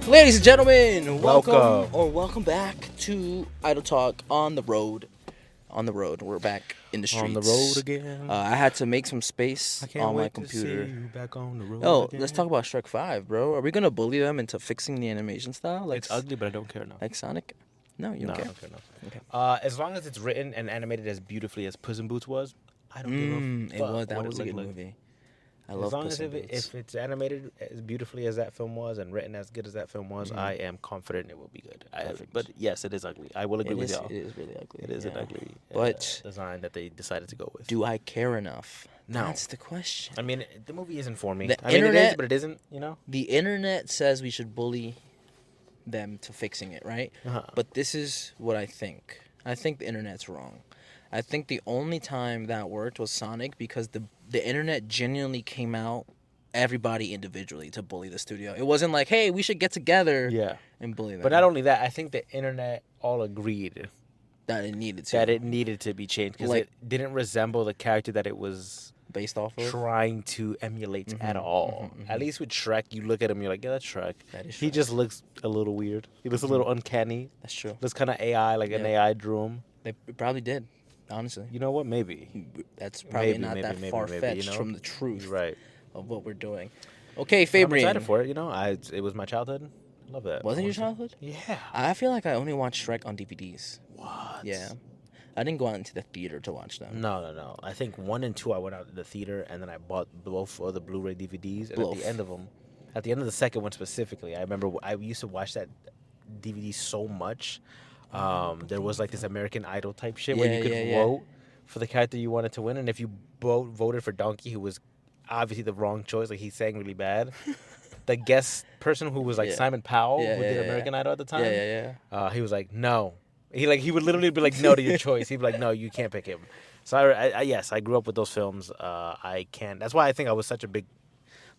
Ladies and gentlemen, Welcome. welcome back to Idle Talk on the road. On the road, we're back in the streets. On the road again. I had to make some space I can't on wait my computer. to see you back on the road Oh, again. let's talk about Shrek 5, bro. Are we gonna bully them into fixing the animation style? Like It's ugly, but I don't care now. like Sonic? No, you No, don't I care. don't care now. Okay. As long as it's written and animated as beautifully as Puss in Boots was, I don't give a It fuck was that what was it a good looked like. movie. I As love long Puss as in Boots. if it's animated as beautifully as that film was and written as good as that film was, I am confident it will be good. Perfect. But yes, it is ugly. I will agree It with is. y'all. It is really ugly. It is an yeah. ugly But design that they decided to go with. do I care enough? No. That's the question. I mean, the movie isn't for me. The I mean, it is, internet- but it isn't. You know. The internet says we should bully them to fixing it, right? Uh-huh. But this is what I think. I think the internet's wrong. I think the only time that worked was Sonic because the internet genuinely came out everybody individually to bully the studio. It wasn't like, hey, we should get together Yeah. and bully them. But not only that, I think the internet all agreed that it needed to. that it needed to be changed because Like- it didn't resemble the character that it was based off of. trying to emulate at all. At least with Shrek, you look at him, you're like, yeah, that's Shrek. That is He Shrek. just looks a little weird. He looks a little uncanny. That's true. Looks kind of AI, like an Yeah. AI drew him. They probably did, honestly. You know what? Maybe. That's probably Maybe, not maybe, that maybe, far-fetched you know? from the truth You're right. of what we're doing. Okay, I'm Fabrian. excited for it. You know, it was my childhood. Love that. Was it your childhood? Yeah. I feel like I only watched Shrek on DVDs. What? Yeah. I didn't go out into the theater to watch them. No. I think 1 and 2 I went out to the theater and then I bought both of the Blu-ray DVDs. And Bluff. at the end of them, at the end of the second one specifically, I remember I used to watch that DVD so much. There was like this American Idol type shit where you could vote for the character you wanted to win, and if you voted for Donkey, who was obviously the wrong choice, like he sang really bad. The guest person who was like Yeah. Simon Powell, Yeah, who yeah, did yeah. American Idol at the time, Yeah. he was like, no. He would literally be like, no to your choice. He'd be like, no, you can't pick him. So yes, I grew up with those films. I can't. That's why I think I was such a big,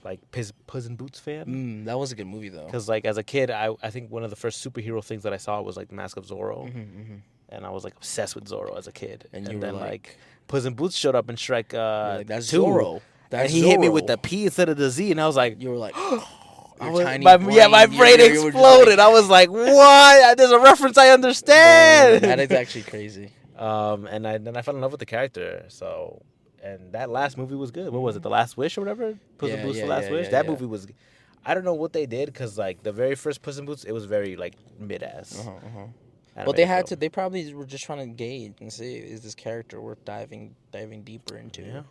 like, Puss in Boots fan. That was a good movie, though. Because like as a kid, I think one of the first superhero things that I saw was like the Mask of Zorro, Mm-hmm. and I was like obsessed with Zorro as a kid. And you were then like- Puss in Boots showed up in Shrek Like, that's 2, Zorro. and That's he hit me with Zorro. the P instead of the Z, and I was like, You were like, I your was- tiny my brain. brain you were just exploded. I was like, what? There's a reference I Like, understand. that is actually crazy. And then I fell in love with the character. So, and that last movie was good. What was it? The Last Wish or whatever? Puss in Boots: The Last Wish. That movie was. I don't know what they did because like the very first Puss in Boots, it was very like mid-ass. But they had to. They probably were just trying to gauge and see, is this character worth diving deeper into? Yeah.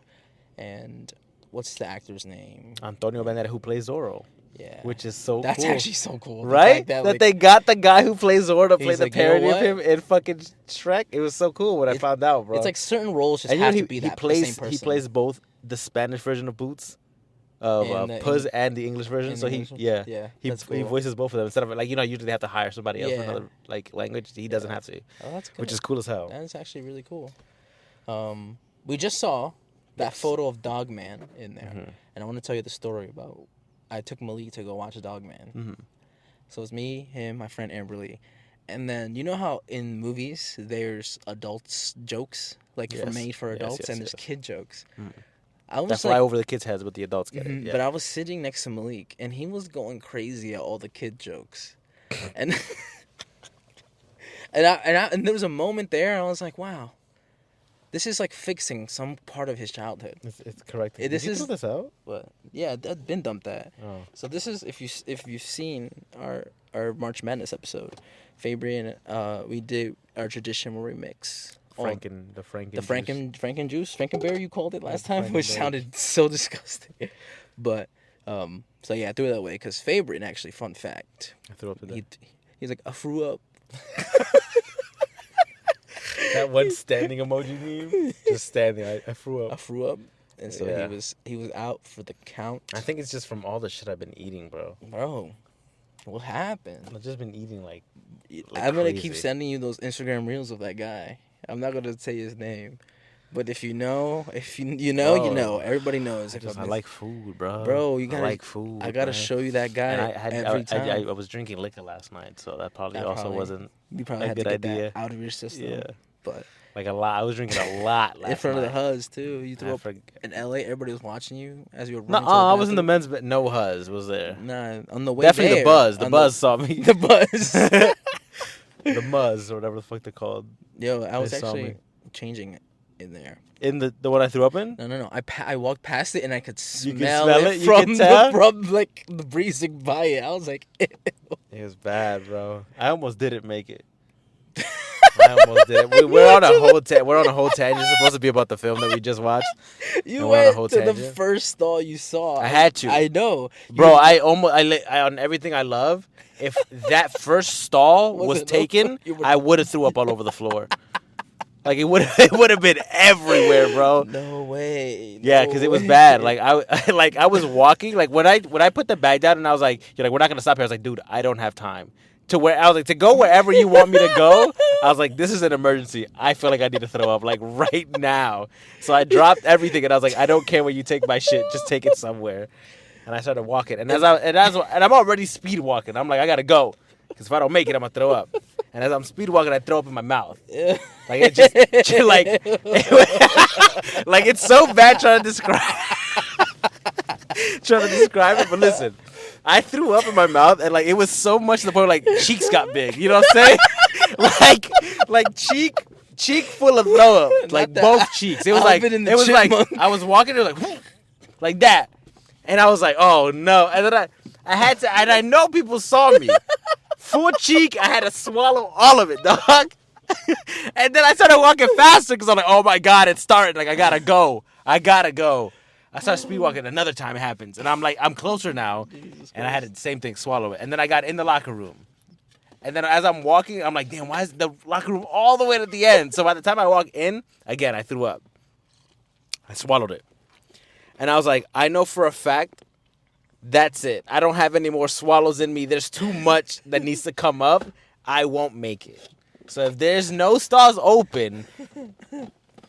And what's the actor's name? Antonio Banderas, who plays Zorro, Yeah. which is so That's cool. actually so cool. The Right? fact That like, they got the guy who plays Zorro to play He's the like, you know parody of what? him in fucking Shrek. It was so cool when I found out, bro. It's like certain roles just and you have know, to be he that plays the same person. he plays both the Spanish version of Boots, of And the Puss, and the English version. and So the he English one? yeah Yeah, he that's he cool. voices both of them instead of like usually they have to hire somebody else Yeah. for another like language. He doesn't have to, Oh, that's good. which is cool as hell. That's actually really cool. We just saw that photo of Dogman in there, and I want to tell you the story about. I took Malik to go watch Dogman. So it's me, him, my friend Amberly, and then you know how in movies there's adults jokes like Yes. made for Yes, adults, yes, and there's yes. kid jokes. I was That's like, fly over the kids' heads, but the adults get it. Mhm, Yeah. but I was sitting next to Malik, and he was going crazy at all the kid jokes, and and there was a moment there, and I was like, wow, this is like fixing some part of his childhood. It's correct. This Did you is- throw this out? But yeah, I'd been dumped that. Oh. So this is if you've seen our March Madness episode, Fabrian, we did our tradition where we mix all- The Frankenberry you called it last time, which Frankenberry. sounded so disgusting. But so yeah, I threw it that way because Fabrian actually, fun fact, I threw up the he's like, I threw up. that one standing emoji meme. Just standing. I threw I up. threw up, and so Yeah. he was out for the count. I think it's just from all the shit I've been eating, bro. Bro, what happened? I've just been eating like I'm gonna keep crazy. sending you those Instagram reels of that guy. I'm not gonna say his name, but if you know, you know, you Bro, know. Everybody knows. I like food, bro. Bro, you gotta I like food. I gotta man. show you that guy And I had every time. I was drinking liquor last night, so that probably That also probably- wasn't You probably a had to good get idea. that out of your system. Yeah. But Like a lot. I was drinking a lot last In front of the night. huzz too. You threw I up forg- in LA. Everybody was watching you as you were No, running. To the I was in the bathroom. men's bed. No huzz was there. Nah, on the way Definitely there. the buzz. The on buzz saw me. The buzz. The muzz or whatever the fuck they're called. Yo, I was They saw actually me. changing in there. In the one I threw up in? No. I walked past it and I could You smell, could smell it it? You from could tell? from like the breezing by it. I was like, ew. It was bad, bro. I almost didn't make it. I almost did it. We're on a whole tangent. It's supposed to be about the film that we just watched. You And we're on a went whole to the tangent. first stall you saw. I had to. I know, Bro, I on everything I love, if that first stall was Wasn't taken, open, you would- I would have threw up all over the floor. Like it would have been everywhere, bro. No way. Yeah, no because it was way. bad. Like I was walking. Like when I put the bag down and I was like, you're like, we're not gonna stop here. I was like, dude, I don't have time. To where I was like, to go wherever you want me to go. I was like, this is an emergency. I feel like I need to throw up like right now. So I dropped everything and I was like, I don't care where you take my shit. Just take it somewhere. And I started walking. And I'm already speed walking. I'm like, I gotta go. Because if I don't make it, I'm gonna throw up. And as I'm speed walking, I throw up in my mouth. Yeah. Like it just like like it's so bad trying to describe it. But listen, I threw up in my mouth and like it was so much to the point where, like cheeks got big. You know what I'm saying? like cheek full of throw up, like both cheeks. It was like Alvin and the it was like Chipmunk. I was walking, it was like that, and I was like, oh no, and then I had to, and I know people saw me. Full cheek, I had to swallow all of it, dog. And then I started walking faster because I'm like, oh my God, it's starting. Like, I gotta go. I started speed walking. Another time it happens. And I'm like, I'm closer now. And I had the same thing, swallow it. And then I got in the locker room. And then as I'm walking, I'm like, damn, why is the locker room all the way to the end? So by the time I walk in, again, I threw up. I swallowed it. And I was like, I know for a fact, that's it. I don't have any more swallows in me. There's too much that needs to come up. I won't make it. So if there's no stalls open,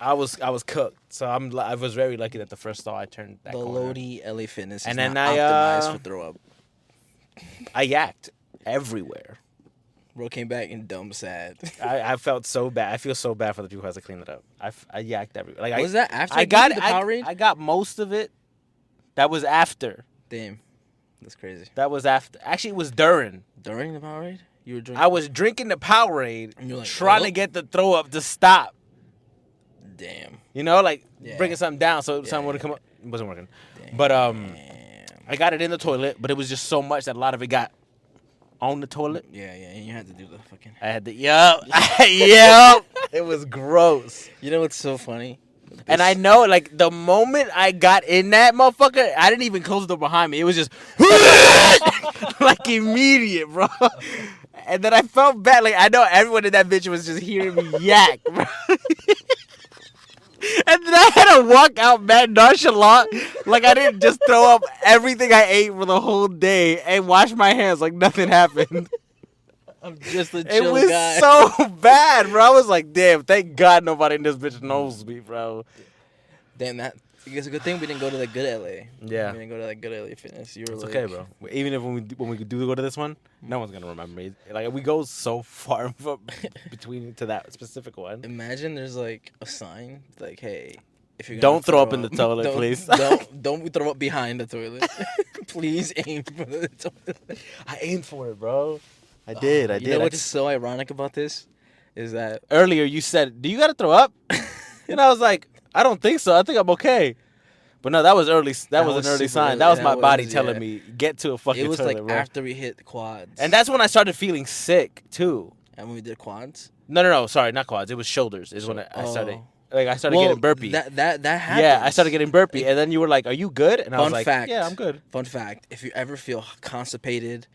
I was cooked. So I was very lucky that the first stall I turned that The corner. Lodi LA Fitness And is then not optimized for throw up. I yacked everywhere. Bro came back and dumb sad. I felt so bad. I feel so bad for the people who has to clean it up. I yacked everywhere. Like Was that after I got the Powerade? I got most of it. That was after. Damn, that's crazy. That was after. Actually, it was during. During the Powerade, you were drinking. I was drinking the Powerade, And you're like, trying "Oh." to get the throw up to stop. Damn. You know, like Yeah. bringing something down so something would come up. It wasn't working. But Damn. I got it in the toilet, but it was just so much that a lot of it got on the toilet. Yeah, and you had to do the fucking. I had to, yup. It was gross. You know what's so funny? And I know, like, the moment I got in that motherfucker, I didn't even close the door behind me. It was just, like, immediate, bro. And then I felt bad. Like, I know everyone in that bitch was just hearing me yak, bro. And then I had to walk out mad nonchalant. Like, I didn't just throw up everything I ate for the whole day and wash my hands like nothing happened. I'm just a It chill was guy. so bad, bro. I was like, damn, thank God nobody in this bitch knows me, bro. Damn, it's a good thing we didn't go to that good LA. Yeah. We didn't go to that good LA Fitness. You were It's like, okay, bro. Even if when we do go to this one, no one's gonna remember me. Like we go so far between to that specific one. Imagine there's like a sign like, hey, if you're Don't throw up in the toilet, don't- please. Don't throw up behind the toilet. Please aim for the toilet. I aimed for it, bro. I did. I You did. know I what's just, so ironic about this is that earlier you said, "Do you gotta throw up?" And I was like, "I don't think so. I think I'm okay." But no, that was early. That was an early super sign. early. That was That my body was, telling yeah. me, "Get to a fucking it was toilet, like bro." after we hit the quads. And that's when I started feeling sick too. and when we did quads. No. Sorry, not quads. It was shoulders. Is when I started. Oh. Like I started getting burpy. That happens. Yeah, I started getting burpy, and then you were like, "Are you good?" And I was Fun like, fact. "Yeah, I'm good." Fun fact: if you ever feel constipated,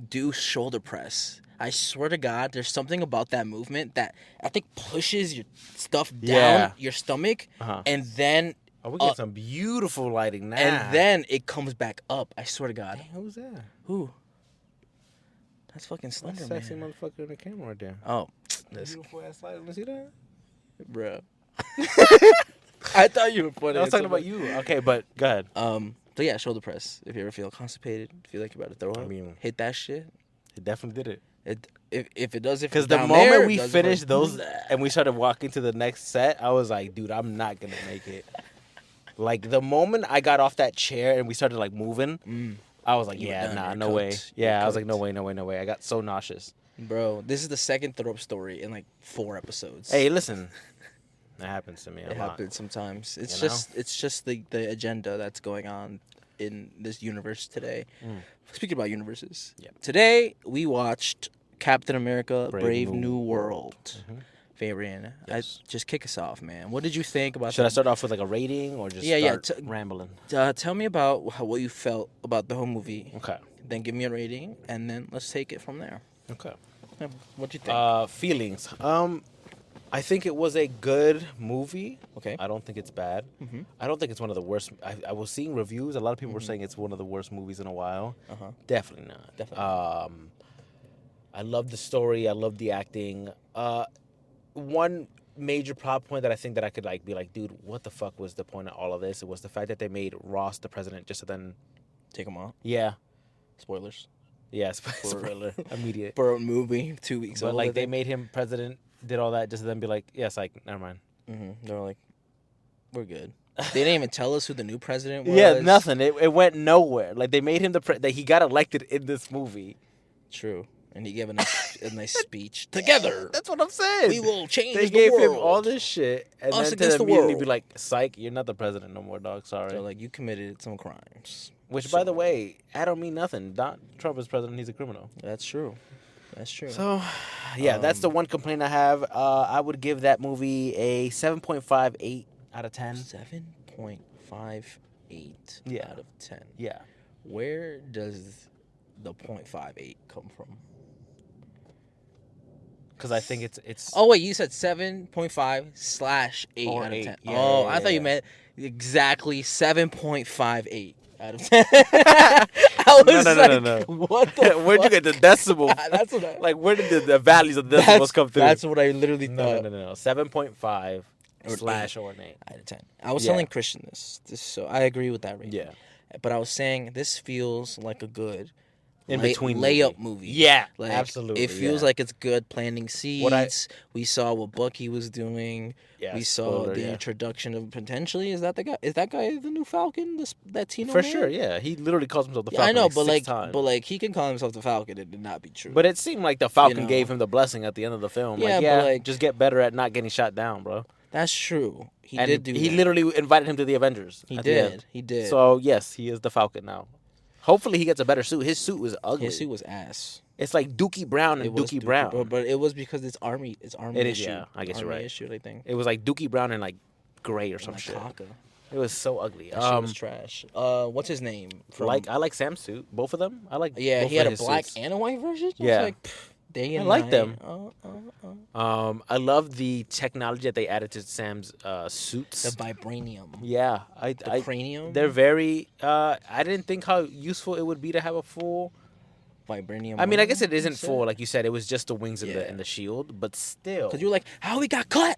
do shoulder press. I swear to God, there's something about that movement that I think pushes your stuff down Yeah. your stomach, Uh-huh. and then Oh, we get some beautiful lighting now. and then it comes back up. I swear to God. Dang, who's that? Who? That's fucking Slender Sexy Man. motherfucker in the camera right there. Oh, this Beautiful ass light. Let me see that. bro. I thought you were funny. I was talking about you. Okay, but go ahead. So yeah, shoulder press. If you ever feel constipated, feel like you're about to throw up, I mean- hit that shit. He definitely did it. If it does it Because from the down moment there, it we does it finished from- those and we started walking to the next set, I was like, dude, I'm not gonna make it. Like the moment I got off that chair and we started like moving, I was like, You were yeah, done. nah, You're no way. cooked. You're Yeah, I was like, no cooked. way, no way, no way. I got so nauseous. Bro, this is the second throw up story in like 4 episodes. Hey, listen, that happens to me a it lot. happens sometimes. It's You know? just the agenda that's going on in this universe today. Speaking about universes, Yep. today we watched Captain America: Brave New New World. Fabrian, Yes. just kick us off, man. What did you think about? Should I start off with like a rating or just start rambling? Tell me about what you felt about the whole movie. Okay. Then give me a rating, and then let's take it from there. Okay. What'd you think? Feelings. I think it was a good movie. Okay. I don't think it's bad. I don't think it's one of the worst. I was seeing reviews. A lot of people were saying it's one of the worst movies in a while. Definitely not. Definitely. I love the story. I love the acting. One major plot point that I think that I could like be like, dude, what the fuck was the point of all of this? It was the fact that they made Ross the president just to then Take them out. yeah. Spoilers. Yeah, spoiler. Immediate. For a movie 2 weeks But old. like they made him president, did all that just to then be like, yes, like never mind. They're like, we're good. They didn't even tell us who the new president was. Yeah, nothing. It went nowhere. Like they made him that he got elected in this movie. True. And he gave a nice speech. Together, That's what I'm saying. we will change They the gave world. him all this shit, and Us then against to the immediately world. be like, "Psych, you're not the president no more, dog. Sorry." So like, you committed some crimes. Which, by the way, I don't mean nothing. Donald Trump is president; he's a criminal. That's true. That's true. So, yeah, that's the one complaint I have. I would give that movie a 7.58 out of 10. 7.58 Yeah. out of 10. Yeah. Where does the 0.58 come from? Because I think it's. Oh wait, you said 7.5/8 Or out of 10. 8. Yeah, Oh, yeah, I thought you yeah. meant exactly 7.58 out of 10. I was No. what the Where'd you get the decimal? That's what I... Like, where did the values of the decimals come through? That's what I literally No. thought. 7.5 Or slash or an 8. Out of 10. I was Yeah. telling Christian this, so I agree with that rating. Yeah. But I was saying this feels like a good In between layup movie. Yeah, Like, absolutely. It feels like it's good planting seeds. We saw what Bucky was doing. Yeah, We saw spoiler, the yeah. introduction of potentially is that the guy? Is that guy the new Falcon? That Tino For man? sure, yeah. He literally calls himself the Yeah, Falcon. I know, like but 6 like, times. he can call himself the Falcon. It did not be true. But it seemed like the Falcon know. gave him the blessing at the end of the film. Yeah, like, but, like- just get better at not getting shot down, bro. that's true. He And did do. he that. literally invited him to the Avengers. He at the did. end. He did. So yes, he is the Falcon now. Hopefully he gets a better suit. His suit was ugly. his suit was ass. It's like Dookie Brown and was Dookie Brown. but it was because it's army. It's army It is, issue. yeah. I guess you're Army right. Issue, I think. It was like Dookie Brown and like gray or some Like shit. Taka. It was so ugly. That shit was trash. What's his name? I like Sam's suit. Both of them. I like. Yeah, both he had of a his black suits. and a white version. I Yeah. was like, day and I like night. them. I love the technology that they added to Sam's suits. The vibranium. Yeah, The cranium. They're very. I didn't think how useful it would be to have a full. Vibranium. I mean, I guess it wing, isn't you said? full, like you said. It was just the wings and Yeah. the shield, but still. Cause you're like, how he got cut?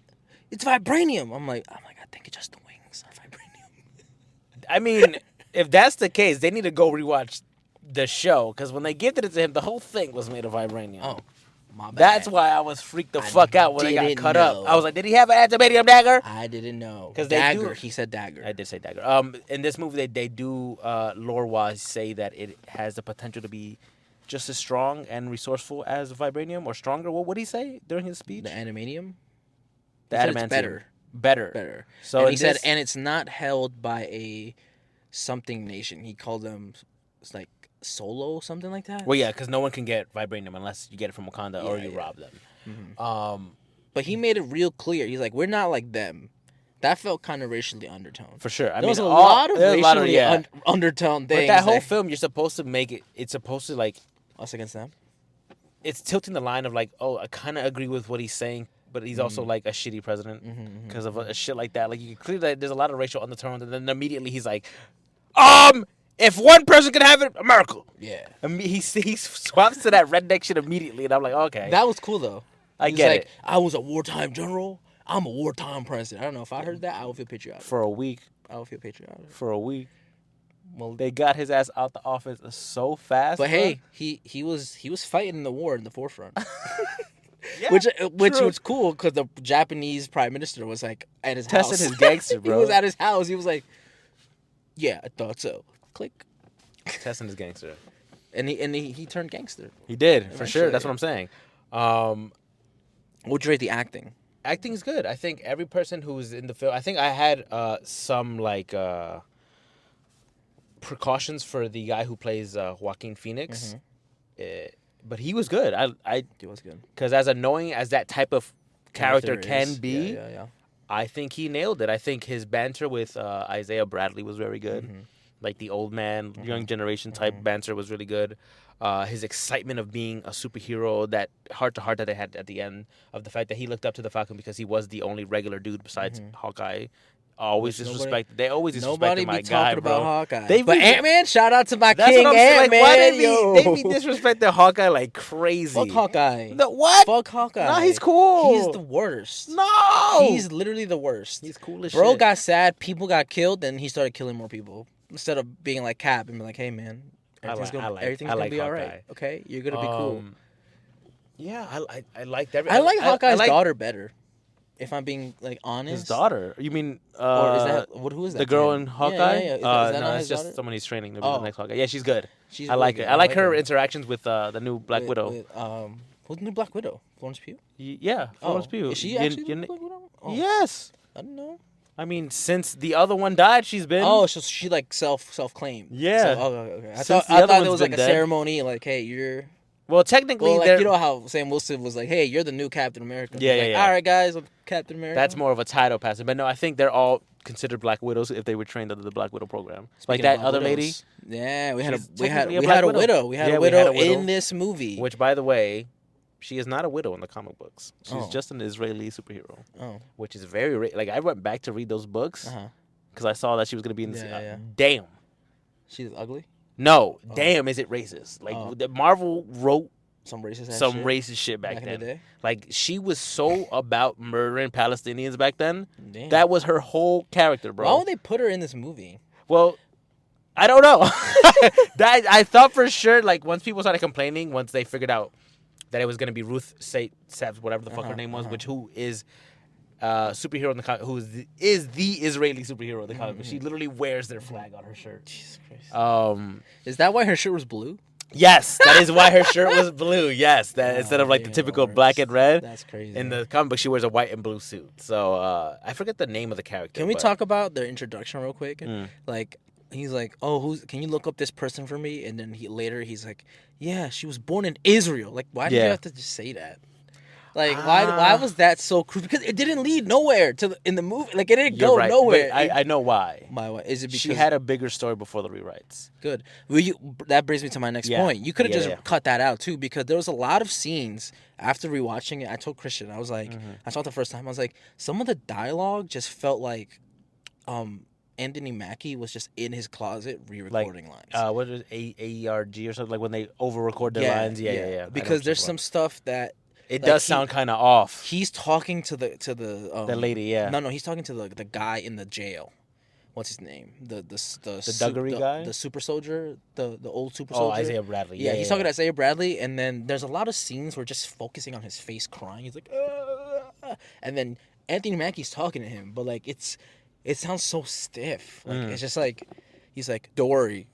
It's vibranium. I'm like, I think it's just the wings are vibranium. I mean, if that's the case, they need to go rewatch the show because when they gifted it to him, the whole thing was made of vibranium. Oh, my bad. That's why I was freaked the fuck out when they got didn't cut know. up. I was like, did he have an adamantium dagger? I didn't know. 'Cause they dagger. do- He said dagger. I did say dagger. In this movie, they do lore-wise say that it has the potential to be just as strong and resourceful as vibranium, or stronger. What would he say during his speech? The animanium. The He said it's adamantium. better. Better. So and in he said, this- and it's not held by a something nation. He called them, it's like solo, something like that. Well, yeah, because no one can get vibranium unless you get it from Wakanda or Yeah, you yeah. rob them. But he made it real clear. He's like, we're not like them. That felt kind of racially undertoned. For sure. I There mean, was a lot of there's a racially lot of- yeah. undertoned things. But that whole film, you're supposed to make it. It's supposed to like. us against them. It's tilting the line of like, oh, I kind of agree with what he's saying, but he's also like a shitty president because of a shit like that. Like you can clearly that there's a lot of racial undertones, and then immediately he's like, if one person can have it, America. Yeah. He swaps to that redneck shit immediately, and I'm like, okay, That was cool though. I He was get like, it. I was a wartime general. I'm a wartime president. I don't know if I heard that. I would feel patriotic. For a week. I would feel patriotic. For a week. Well, They got his ass out the office so fast. but bro. hey, he was fighting in the war in the forefront. Yeah, which true. was cool because the Japanese prime minister was like at his Testing house. his gangster, He bro. was at his house. He was like, "Yeah, I thought so." Click. Testing his gangster. And he turned gangster. He did, for Eventually. sure. That's what I'm saying. What'd you rate the acting? Acting's good. I think every person who's in the film. I think I had some like precautions for the guy who plays Joaquin Phoenix, but he was good. He was good. Because as annoying as that type of character can is. be, Yeah. I think he nailed it. I think his banter with Isaiah Bradley was very good. Like the old man, young generation type banter was really good. His excitement of being a superhero, that heart-to-heart that they had at the end, of the fact that he looked up to the Falcon because he was the only regular dude besides Hawkeye. Always disrespect. They always disrespect my guy, talking bro. about Hawkeye. They But be- Ant-Man, shout out to my That's king what I'm saying. Ant-Man. Like, why yo. they be disrespecting Hawkeye like crazy? Fuck Hawkeye. No, what? Fuck Hawkeye. No, he's cool. He's the worst. No, He's literally the worst. he's cool as Bro shit. got sad. People got killed, and he started killing more people. Instead of being like Cap and be like, "Hey man, everything's gonna be all right. Hawkeye. Okay, you're gonna be cool." Yeah, I liked every. I like Hawkeye's like daughter better. If I'm being like honest. his daughter. You mean Or is that who is that? the to girl him? in Hawkeye? Yeah. Is that No, not that's his just daughter? someone he's training to be Oh. the next Hawkeye. Yeah, she's good. She's I like really it. good. I like her her. interactions with the new Black Widow. Who's the new Black Widow? Florence Pugh. Yeah, Florence Pugh. Is she You- actually you- the Black Widow? Oh, Yes. I don't know. I mean, since the other one died, she's been. Oh, so she like self-claimed. Yeah. So, okay. I Since thought the other there one's was like a been dead. ceremony, like, hey, you're. Well, technically, Well, like they're- you know how Sam Wilson was like, hey, you're the new Captain America. Yeah, He's yeah, like, yeah. All right, guys, I'm Captain America. that's more of a title passing. But no, I think they're all considered Black Widows if they were trained under the Black Widow program. Speaking Like of that other Black lady, Widows. Yeah, we had She's we had technically a we Black had a Widow. widow. We had Yeah, a we had a widow widow. in this movie. which by the way, she is not a widow in the comic books. She's Oh. just an Israeli superhero, Oh. which is very like I went back to read those books Uh-huh. because I saw that she was gonna be in. Yeah. Damn. She's ugly. No, damn, is it racist? Like Oh. the Marvel wrote Some racist ass some shit racist shit back back in then. the day. Like she was so about murdering Palestinians back then. Damn. That was her whole character, bro. Why would they put her in this movie? Well, I don't know. That I thought for sure, like once people started complaining, once they figured out that it was gonna be Ruth Sebs, whatever the fuck her name was, which who is superhero in the comic, is the Israeli superhero in the comic. She literally wears their flag on her shirt. Jesus Christ. Is Is that why her shirt was blue? Yes, that is why her shirt was blue. Yes, that instead of like the yeah, typical Lord. black and red. That's crazy. In the comic book, she wears a white and blue suit. So I forget the name of the character. Can we but- talk about their introduction real quick? Mm. Like, he's like, "Oh, can you look up this person for me?" And then he's like, "Yeah, she was born in Israel." Like, why did you Yeah. have to just say that? Like, why was that so crucial? Because it didn't lead nowhere in the movie. Like, it didn't You're go right, nowhere. but I know why. Is it because She had a bigger story before the rewrites. good? That brings me to my next Yeah. point. You could have Yeah, just yeah. cut that out too, because there was a lot of scenes after rewatching it. I told Christian, I was like, I saw it the first time. I was like, some of the dialogue just felt like, Anthony Mackie was just in his closet re-recording lines. What is AERG or something, like when they over-record their lines? Yeah. I know what Because you're there's talking some stuff that about. It like, does sound kind of off. he's talking to the The lady, yeah. No, he's talking to the guy in the jail. What's his name? The Duggery guy? the super soldier, the old super Oh, soldier. Isaiah Bradley. Yeah, he's talking to Isaiah Bradley, and then there's a lot of scenes where just focusing on his face crying. He's like, and then Anthony Mackie's talking to him, but like it sounds so stiff. Like it's just like he's like, "Don't worry,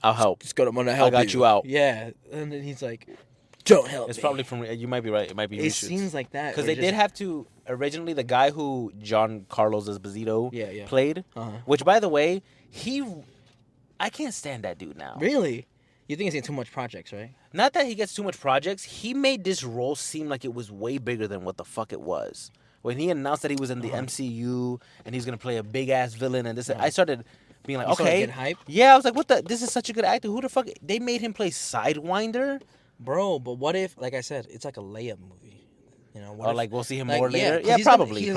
I'll help. just I'm gonna help. got you out." Yeah, and then he's like, "Don't help." It's me." probably from. You might be right. It might be It reshoots. seems like that Because where they just- did have to originally the guy who John Carlos Esposito Yeah. played, Uh-huh. which by the way I can't stand that dude now. Really? You think he's in too much projects, right? Not that he gets too much projects. He made this role seem like it was way bigger than what the fuck it was. When he announced that he was in the MCU and he's gonna play a big ass villain and this, I started being like, You started okay, getting hype? yeah. I was like, what the? This is such a good actor. Who the fuck? They made him play Sidewinder. Bro, but what if, like I said, it's like a layup movie? You know, what Or if, like we'll see him like, more later. 'cause Yeah, he's gonna- probably. He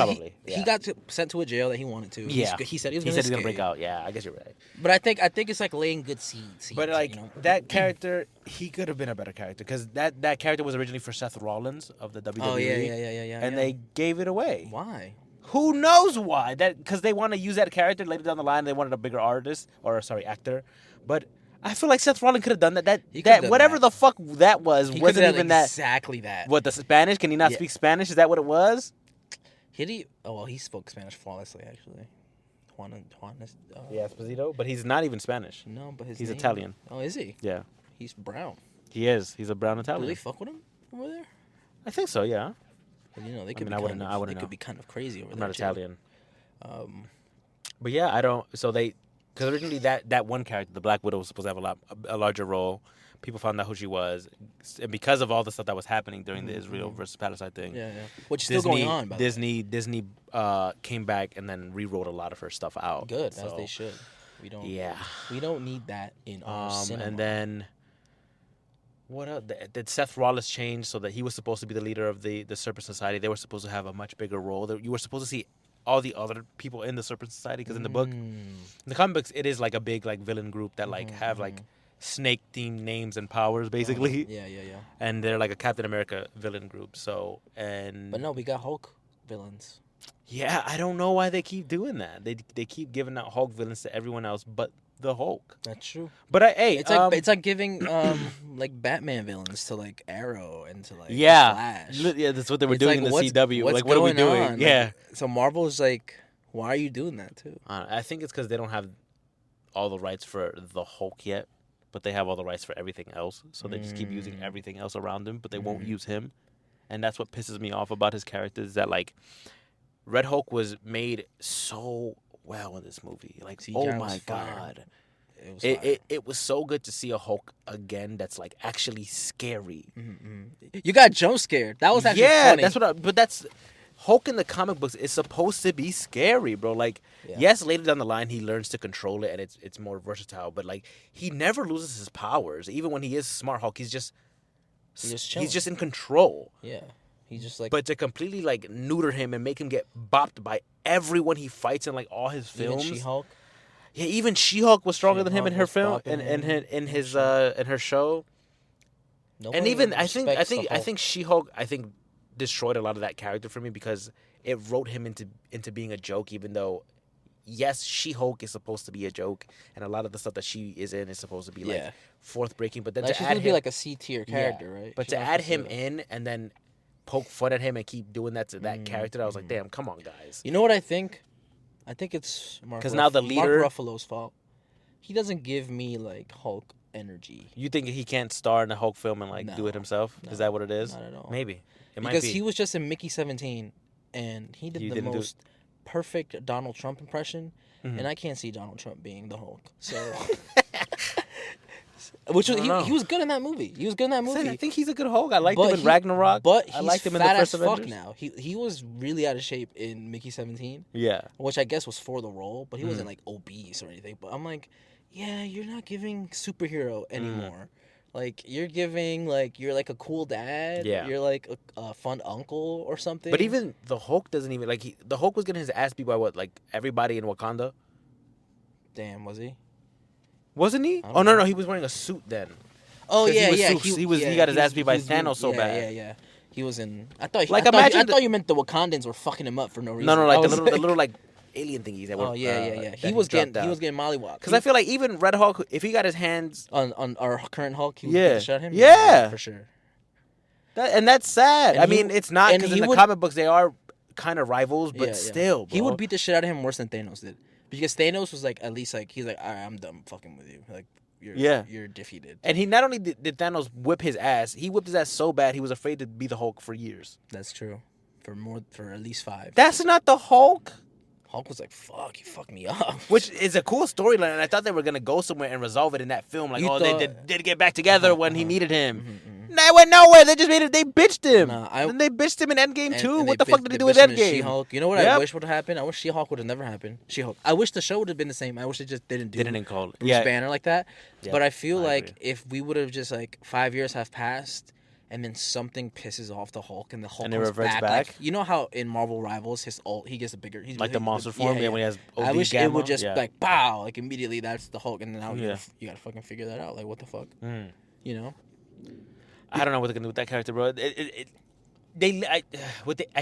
Yeah. got sent to a jail that he wanted to. Yeah, He said he was he gonna said he's gonna break escape. out. Yeah, I guess you're right. But I think it's like laying good seeds. But like you know? that character, he could have been a better character because that character was originally for Seth Rollins of the WWE. Oh yeah. And they gave it away. Why? Who knows why? That because they want to use that character later down the line. They wanted a bigger actor. But I feel like Seth Rollins could have done that. He could've done Whatever that. the fuck that was He wasn't could've done even that. exactly that. What, the Spanish? Can he not speak Spanish? Is that what it was? He spoke Spanish flawlessly, actually. Juan Yeah, Esposito, but he's not even Spanish. No, but He's name- Italian. Oh, is he? Yeah, He's brown. he is. He's a brown Do Italian. they fuck with him over there? I think so. Yeah, 'Cause, they could I wouldn't know. I They wouldn't could know. be kind of crazy over I'm there. not too. Italian. But yeah, I don't. So because originally that one character, the Black Widow, was supposed to have a larger role. People found out who she was, and because of all the stuff that was happening during the Israel versus Palestine thing, Yeah. Which is still going on. By the way. Disney came back and then rewrote a lot of her stuff out. Good, so, as they should. We don't. Yeah. We don't need that in our cinema. And then what else? Did Seth Rollins change so that he was supposed to be the leader of the Serpent Society? They were supposed to have a much bigger role. You were supposed to see all the other people in the Serpent Society because in the book, in the comic books, it is like a big villain group that have snake themed names and powers basically. Yeah. And they're like a Captain America villain group. So But no, we got Hulk villains. yeah, I don't know why they keep doing that. They keep giving out Hulk villains to everyone else but the Hulk. That's true. But It's like giving like Batman villains to like Arrow and to like yeah, Flash. yeah, that's what they were It's doing like, in the what's- CW. what's Like, what are we going doing? on? Yeah, So Marvel's like, why are you doing that too? I think it's because they don't have all the rights for the Hulk yet, but they have all the rights for everything else. So they just keep using everything else around him, but they won't use him. And that's what pisses me off about his character is that like Red Hulk was made so well in this movie. Like, CGI oh was my fire. god. It was fire. It was so good to see a Hulk again that's like actually scary. You got jump scared. That was actually funny. That's Hulk in the comic books is supposed to be scary, bro. Like, yes, later down the line he learns to control it and it's more versatile, but like he never loses his powers. Even when he is smart Hulk, he's just in control. Yeah. He's just like. But to completely like neuter him and make him get bopped by everyone he fights in like all his films. Even She-Hulk. Yeah, even She-Hulk was stronger than him in her She-Hulk film was and bopping in her show. Nobody And even I respects the think Hulk. She-Hulk destroyed a lot of that character for me because it wrote him into being a joke, even though yes, She-Hulk is supposed to be a joke and a lot of the stuff that she is in is supposed to be like fourth breaking, but then Like, to she's add supposed to be him, like a C tier character, right? but She's to not add supposed him to- in and then poke fun at him and keep doing that to that character, I was like, damn, come on, guys. You know what I think? I think it's Mark 'Cause now the leader- Mark Ruffalo's fault. He doesn't give me like Hulk energy. You think he can't star in a Hulk film and like do it No, himself? Is that what it is? Not at all. Maybe it might Because be. he was just in Mickey 17 and he did You the didn't do- most perfect Donald Trump impression, Mm-hmm. and I can't see Donald Trump being the Hulk. So, which was I don't know. he was good in that movie. He was good in that movie. I think he's a good Hulk. I liked him in he- Ragnarok. But I he's liked him in the fat first as fuck Avengers. now. He was really out of shape in Mickey 17, Yeah. which I guess was for the role, but he Mm-hmm. wasn't like obese or anything. But I'm like, yeah, you're not giving superhero anymore. Like you're giving you're like a cool dad. Yeah. You're like a fun uncle or something. But even the Hulk doesn't even the Hulk was getting his ass beat by everybody in Wakanda, damn, was he? wasn't he? I don't Oh no, know. he was wearing a suit then. Oh 'Cause he yeah, was yeah. so- he got his ass beat by Thanos so bad. Yeah. He was in. I thought. Like, I thought, imagine I the- thought you meant the Wakandans were fucking him up for no reason. No, I the was little alien thingies that were. Oh yeah. that He was getting dropped out. mollywopped. Because I feel like even Red Hulk, if he got his hands, on our current Hulk, he Yeah. would shot him. Yeah. for sure. and that's sad. And I he- mean, it's not and because he in the would- comic books they are kind of rivals, but Yeah. still, bro. He would beat the shit out of him worse than Thanos did, because Thanos was like at least like he's like, all right, I'm done fucking with you. Like you're defeated. And he not only did Thanos whip his ass, he whipped his ass so bad he was afraid to be the Hulk for years. That's true. For at least 5. That's not the Hulk. Hulk was like, fuck, you fucked me up. Which is a cool storyline, and I thought they were gonna go somewhere and resolve it in that film. Like, You they thought- did get back together when he needed him. They went nowhere. They just they bitched him. And they bitched him in Endgame too. And What they the fuck bitched- did he they do with bitched him in Endgame? She-Hulk. You know what I Yep. wish would have happened? I wish She-Hulk would have never happened. She-Hulk. I wish the show would have been the same. I wish they just didn't call it. Bruce Banner like that. Yeah, But I feel I like agree. if we would have just 5 years have passed, and then something pisses off the Hulk, and the Hulk And it comes reverts back. back? You know how in Marvel Rivals his ult he gets a bigger. He's Like the monster form, when he has I OD wish it gamma? would just Yeah. pow, immediately that's the Hulk, and then now Yeah. you gotta fucking figure that out. Like what the fuck, you know? I don't know what they're gonna do with that character, bro. I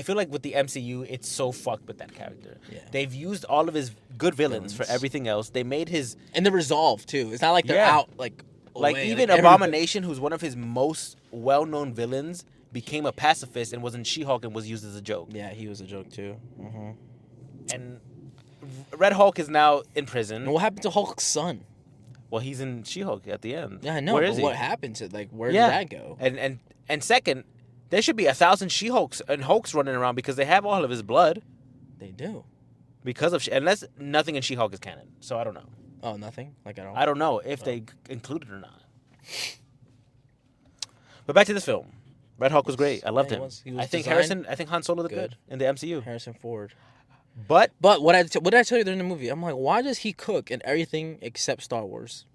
feel like with the MCU, it's so fucked with that character. Yeah. They've used all of his good villains for everything else. They made his and the resolve too. It's not like they're out like away. Even Abomination, who's one of his most well-known villains, became a pacifist and was in She-Hulk and was used as a joke. Yeah, he was a joke too. Mm-hmm. And Red Hulk is now in prison. And what happened to Hulk's son? Well, he's in She-Hulk at the end. Yeah, I know. Where but is he? what happened to where did that go? And second, there should be 1,000 She-Hulks and Hulks running around because they have all of his blood. They do. Because of unless nothing in She-Hulk is canon, so I don't know. Oh, nothing like at all. I don't know if they included it or not. But back to this film, Red Hulk was great. I loved him. He was I think designed Han Solo did good in the MCU. Harrison Ford. But what did I tell you during the movie? I'm like, why does he cook in everything except Star Wars?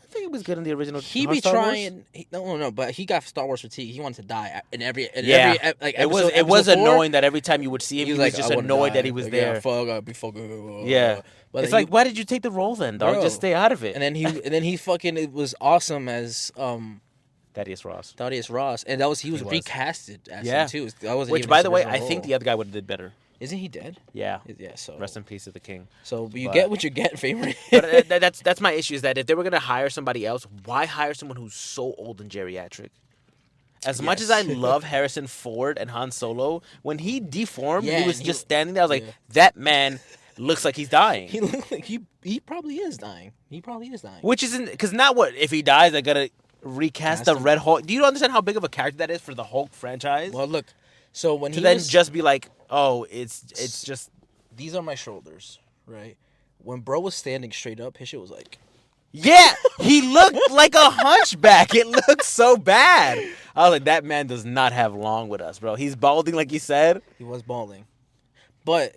I think it was good in the original. He be Star trying. No, but he got Star Wars fatigue. He wanted to die in every. It was annoying that every time you would see him, he was just annoyed that he was there. Yeah, fuck, I'd be fucking. Yeah, but it's like, why did you take the role then, dog? Just stay out of it. And then he fucking it was awesome as Thaddeus Ross. And he was recasted as him too. Which, by the way, I think the other guy would have did better. Isn't he dead? Yeah. Yeah. So rest in peace to the king. So you get what you get, favorite. But that's my issue is that if they were gonna hire somebody else, why hire someone who's so old and geriatric? As much as I love Harrison Ford and Han Solo, when he deformed, he was just standing there. I was like, that man looks like he's dying. He looks like he probably is dying. Which isn't because not what if he dies, I gotta recast the Red Hulk. Do you understand how big of a character that is for the Hulk franchise? Well, look. So when to then just be like, oh, it's just these are my shoulders, right? When bro was standing straight up, his shit was like, yeah, he looked like a hunchback. It looked so bad. I was like, that man does not have long with us, bro. He's balding, like you said. He was balding, but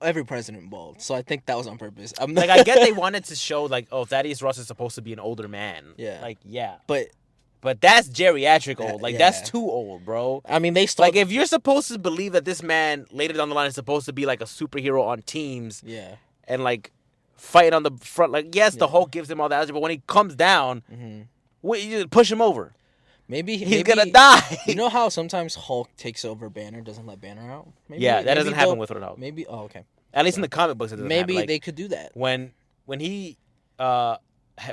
every president bald, so I think that was on purpose. Like I get they wanted to show like, oh, Thaddeus Ross is supposed to be an older man. Yeah, like yeah, but that's geriatric old. Like, that's too old, bro. I mean, like, if you're supposed to believe that this man, later down the line, is supposed to be, like, a superhero on teams. Yeah. And, like, fighting on the front. Like, yes, the Hulk gives him all that. But when he comes down, you just push him over. Maybe he's going to die. You know how sometimes Hulk takes over Banner, doesn't let Banner out? That doesn't happen with Red Hulk. Maybe, okay. At least in the comic books, it doesn't happen. Maybe they could do that. When he...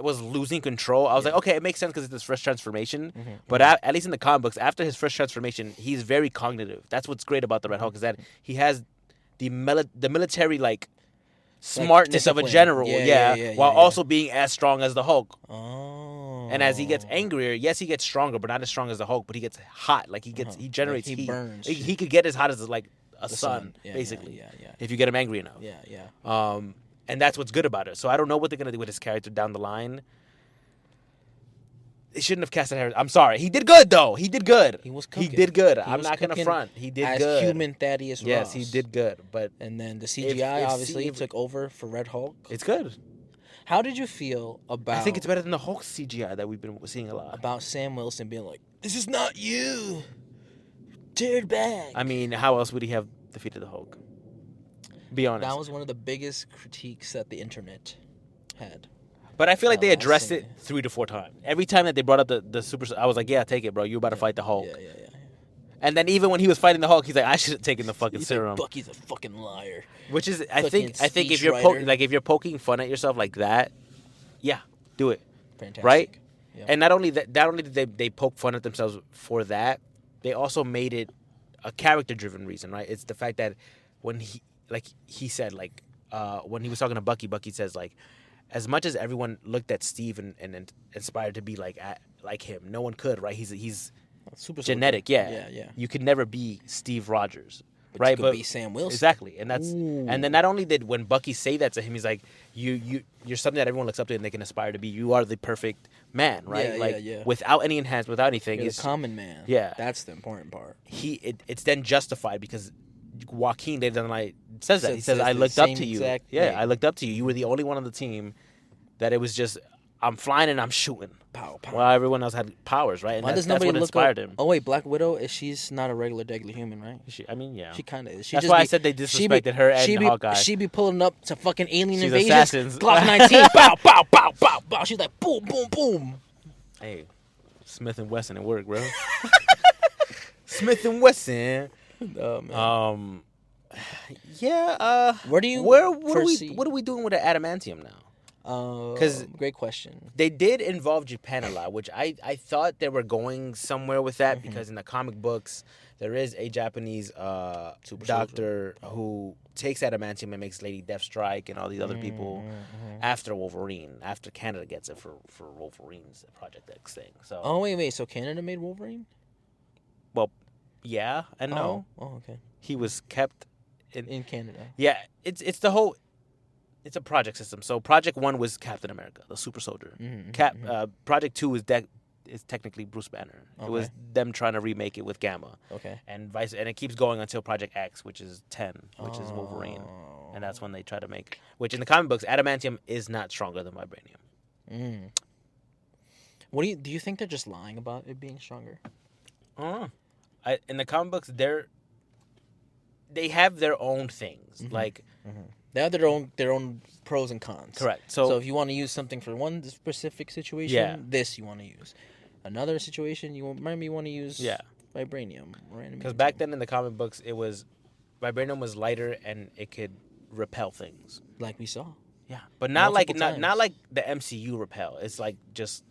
was losing control. I was like, okay, it makes sense because it's his first transformation. But at least in the comic books, after his first transformation, he's very cognitive. That's what's great about the Red Hulk is that he has the military smartness of a general, while also being as strong as the Hulk. Oh. And as he gets angrier, yes, he gets stronger, but not as strong as the Hulk. But he gets hot, like he generates he heat. Burns. He could get as hot as the sun, Yeah, basically. Yeah. If you get him angry enough. Yeah. And that's what's good about it. So I don't know what they're gonna do with his character down the line. They shouldn't have casted Harrison. I'm sorry. He did good though. He did good. He was cooking. He did good. I'm not gonna front. He did good. As human Thaddeus Ross. Yes, he did good. But and then the CGI obviously took over for Red Hulk. It's good. How did you feel about? I think it's better than the Hulk CGI that we've been seeing a lot. About Sam Wilson being like, "This is not you, dirtbag." I mean, how else would he have defeated the Hulk? Be honest. That was one of the biggest critiques that the internet had. But I feel like they addressed it 3 to 4 times. Every time that they brought up the super, I was like, yeah, take it, bro. You're about to fight the Hulk. Yeah. And then even when he was fighting the Hulk, he's like, I should have taken the fucking serum. Like, Bucky's a fucking liar. Which is, I think if you're poking fun at yourself like that, yeah, do it. Fantastic. Right? Yeah. And not only did they poke fun at themselves for that, they also made it a character-driven reason, right? It's the fact that when he said, when he was talking to Bucky says, like, as much as everyone looked at Steve and inspired to be like him, no one could, right? He's super genetic, yeah. You could never be Steve Rogers, right? You could be Sam Wilson, exactly. And and then not only did when Bucky say that to him, he's like, you're something that everyone looks up to and they can aspire to be. You are the perfect man, right? Yeah. Without any enhancement, without anything, you're the common man. Yeah, that's the important part. It's then justified because Joaquin says that. He says, I looked up to you. Yeah, I looked up to you. You were the only one on the team that it was just, I'm flying and I'm shooting. Pow. While everyone else had powers, right? And Why does that's nobody what inspired him. Oh, wait, Black Widow, she's not a regular human, right? I mean, yeah. She kind of is. That's why I said they disrespected her and Hawkeye. She be pulling up to fucking alien She's invasions. Assassins. Glock 19, pow, pow, pow, pow, pow. She's like, boom, boom, boom. Hey, Smith & Wesson at work, bro. Smith and Wesson. Oh man. Yeah. Where do you what foresee? are we doing with the adamantium now? Because great question. they did involve Japan a lot, which I thought they were going somewhere with that because in the comic books there is a Japanese doctor who takes adamantium and makes Lady Deathstrike and all these other people after Wolverine, after Canada gets it for Wolverine's Project X thing. So wait. So Canada made Wolverine? well, yeah and no. Oh, okay. He was kept in Canada. Yeah, it's the whole. It's a project system. So Project 1 was Captain America, the super soldier. Project 2 is technically Bruce Banner. Okay. It was them trying to remake it with Gamma. Okay. And it keeps going until Project X, which is 10, which is Wolverine. And that's when they try to make, which in the comic books, adamantium is not stronger than vibranium. What do you think they're just lying about it being stronger? I don't know. In the comic books, they have their own things. Like they have their own pros and cons. Correct. So if you want to use something for one specific situation, this you want to use. Another situation you want to use vibranium. Because back then in the comic books, it was vibranium was lighter and it could repel things. Like we saw. Yeah, but not like the MCU repel. It's like just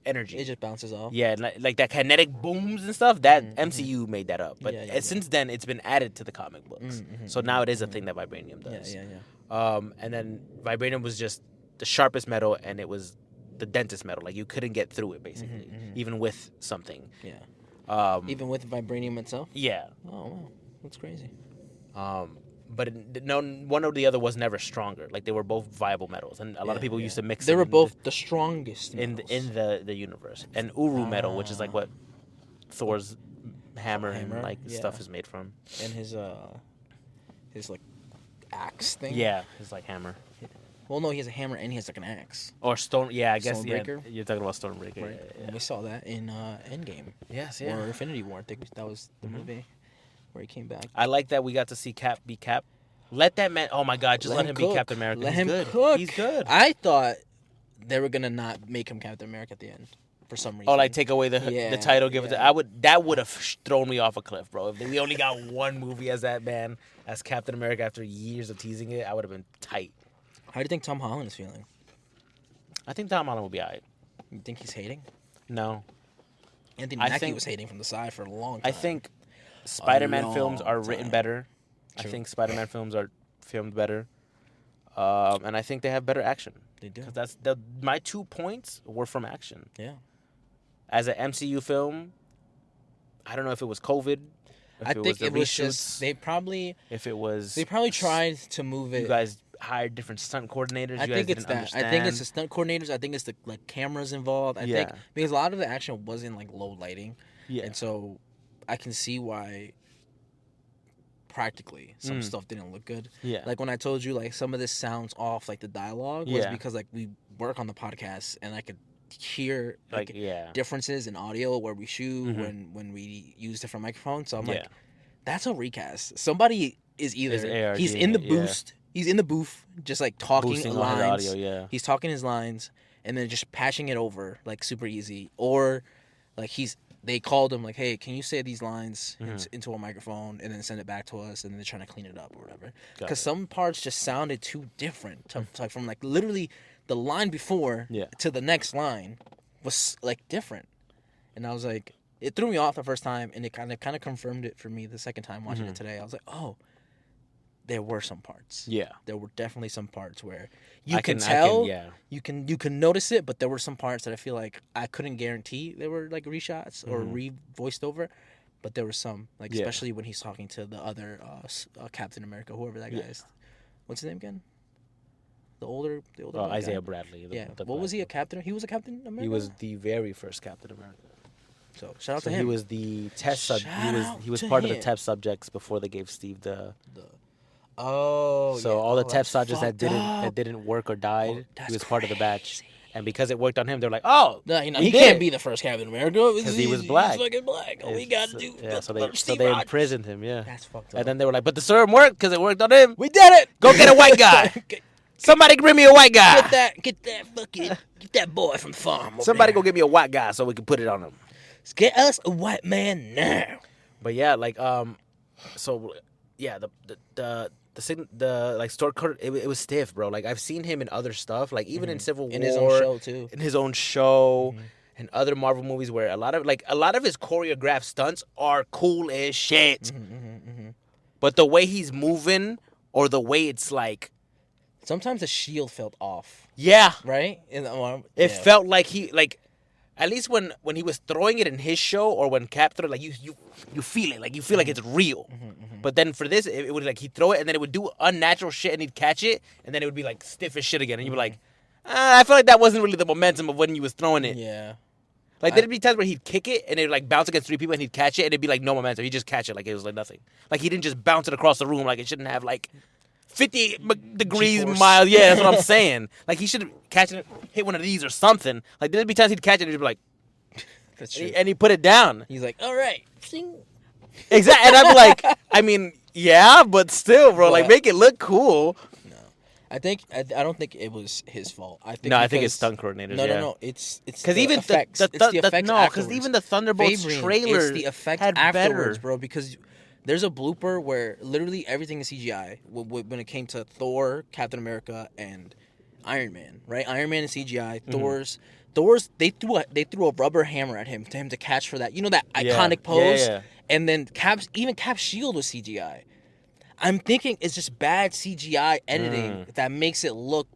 energy. It just bounces off. Yeah, like that kinetic booms and stuff. That MCU made that up. But since then, it's been added to the comic books. So now it is a thing that vibranium does. Yeah. And then vibranium was just the sharpest metal, and it was the dentist metal. Like you couldn't get through it basically, even with something. Yeah. Even with vibranium itself. Yeah. Oh wow, that's crazy. But one or the other was never stronger. Like they were both viable metals, and a lot of people used to mix. They were both the strongest in the universe. And Uru metal, which is like what Thor's hammer and like stuff is made from, and his like axe thing. Yeah, his like hammer. Well, no, he has a hammer and he has like an axe. Or stone. Yeah, I guess. Stonebreaker? Yeah, you're talking about Stonebreaker. Right. Yeah. We saw that in Endgame. Yes. Or Infinity War. I think that was the movie where he came back. I like that we got to see Cap be Cap. Let that man. Oh my God! Just let him be Captain America. Let He's him good. cook. He's good. I thought they were gonna not make him Captain America at the end for some reason. Oh, like take away the title, give it to. That would have thrown me off a cliff, bro. If we only got one movie as that man as Captain America after years of teasing it, I would have been tight. How do you think Tom Holland is feeling? I think Tom Holland will be alright. You think he's hating? No. Anthony Mackie was hating from the side for a long time. I think Spider-Man films are written better. True. I think Spider-Man films are filmed better, and I think they have better action. They do. Because my 2 points were from action. Yeah. As an MCU film, I don't know if it was COVID. I think it was just they probably tried to move it. You guys hired different stunt coordinators. I think it's that. Understand. I think it's the stunt coordinators. I think it's the like cameras involved. I think because a lot of the action was in like low lighting. Yeah. And so I can see why practically some stuff didn't look good. Yeah. Like when I told you like some of this sounds off, like the dialogue was because like we work on the podcast and I could hear like differences in audio where we shoot when we use different microphones. So I'm like, that's a recast. Somebody is either he's in the boost. He's in the booth, just like talking boosting lines. Audio, He's talking his lines, and then just patching it over like super easy. Or like they called him like, "Hey, can you say these lines into a microphone and then send it back to us?" And then they're trying to clean it up or whatever. Because some parts just sounded too different. Like from like literally the line before to the next line was like different, and I was like, it threw me off the first time, and it kind of confirmed it for me the second time watching it today. I was like, oh. There were some parts. Yeah. There were definitely some parts where you can tell. You can notice it, but there were some parts that I feel like I couldn't guarantee they were like reshots or voiced over. But there were some, like especially when he's talking to the other Captain America, whoever that guy is. What's his name again? The older Isaiah guy. Bradley. What was he, a captain? He was a Captain America? He was the very first Captain America. So shout out to him. He was the test subject. He was part of the test subjects before they gave Steve the all the test subjects that didn't work or died, he was part of the batch. And because it worked on him, they're like, "Oh, no, he can't be the first Captain America because he was black. He's fucking black. All we gotta do." Yeah, so they imprisoned him. Yeah, that's fucked up. And then they were like, "But the serum worked because it worked on him. We did it. Go get a white guy. Somebody bring me a white guy. Get that boy from the farm. Somebody go get me a white guy so we can put it on him. Get us a white man now." But yeah, like so yeah, the like store code it was stiff, bro. Like I've seen him in other stuff, like even in Civil War, in his own show too, in his own show, and other Marvel movies where a lot of his choreographed stunts are cool as shit. But the way he's moving or the way it's like, sometimes the shield felt off. Yeah, right. In the arm, it felt like he like. At least when he was throwing it in his show or when Cap threw it, like you feel it, like you feel like it's real. But then for this, it would like he'd throw it and then it would do unnatural shit and he'd catch it and then it would be like stiff as shit again and you'd be like, I feel like that wasn't really the momentum of when he was throwing it. Yeah. Like there'd be times where he'd kick it and it'd like bounce against 3 people and he'd catch it and it'd be like no momentum. He'd just catch it like it was like nothing. Like he didn't just bounce it across the room like it shouldn't have like 50 degrees G-force. miles. Yeah, that's what I'm saying. Like he should have catch it, hit one of these or something. Like there'd be times he'd catch it and he'd be like, that's true. And he put it down. He's like, all right. Sing. Exactly. And I'm like, I mean, yeah, but still, bro, like make it look cool. No, I don't think it was his fault. I think it's stunt coordinators. No. It's because the even effects. It's the effects because even the Thunderbolts Fabrian, trailer it's the effects had afterwards, better. bro. Because there's a blooper where literally everything is CGI when it came to Thor, Captain America, and Iron Man. Right, Iron Man is CGI. Thor's they threw a rubber hammer at him to catch for that. You know that iconic pose. Yeah. And then Cap's shield was CGI. I'm thinking it's just bad CGI editing that makes it look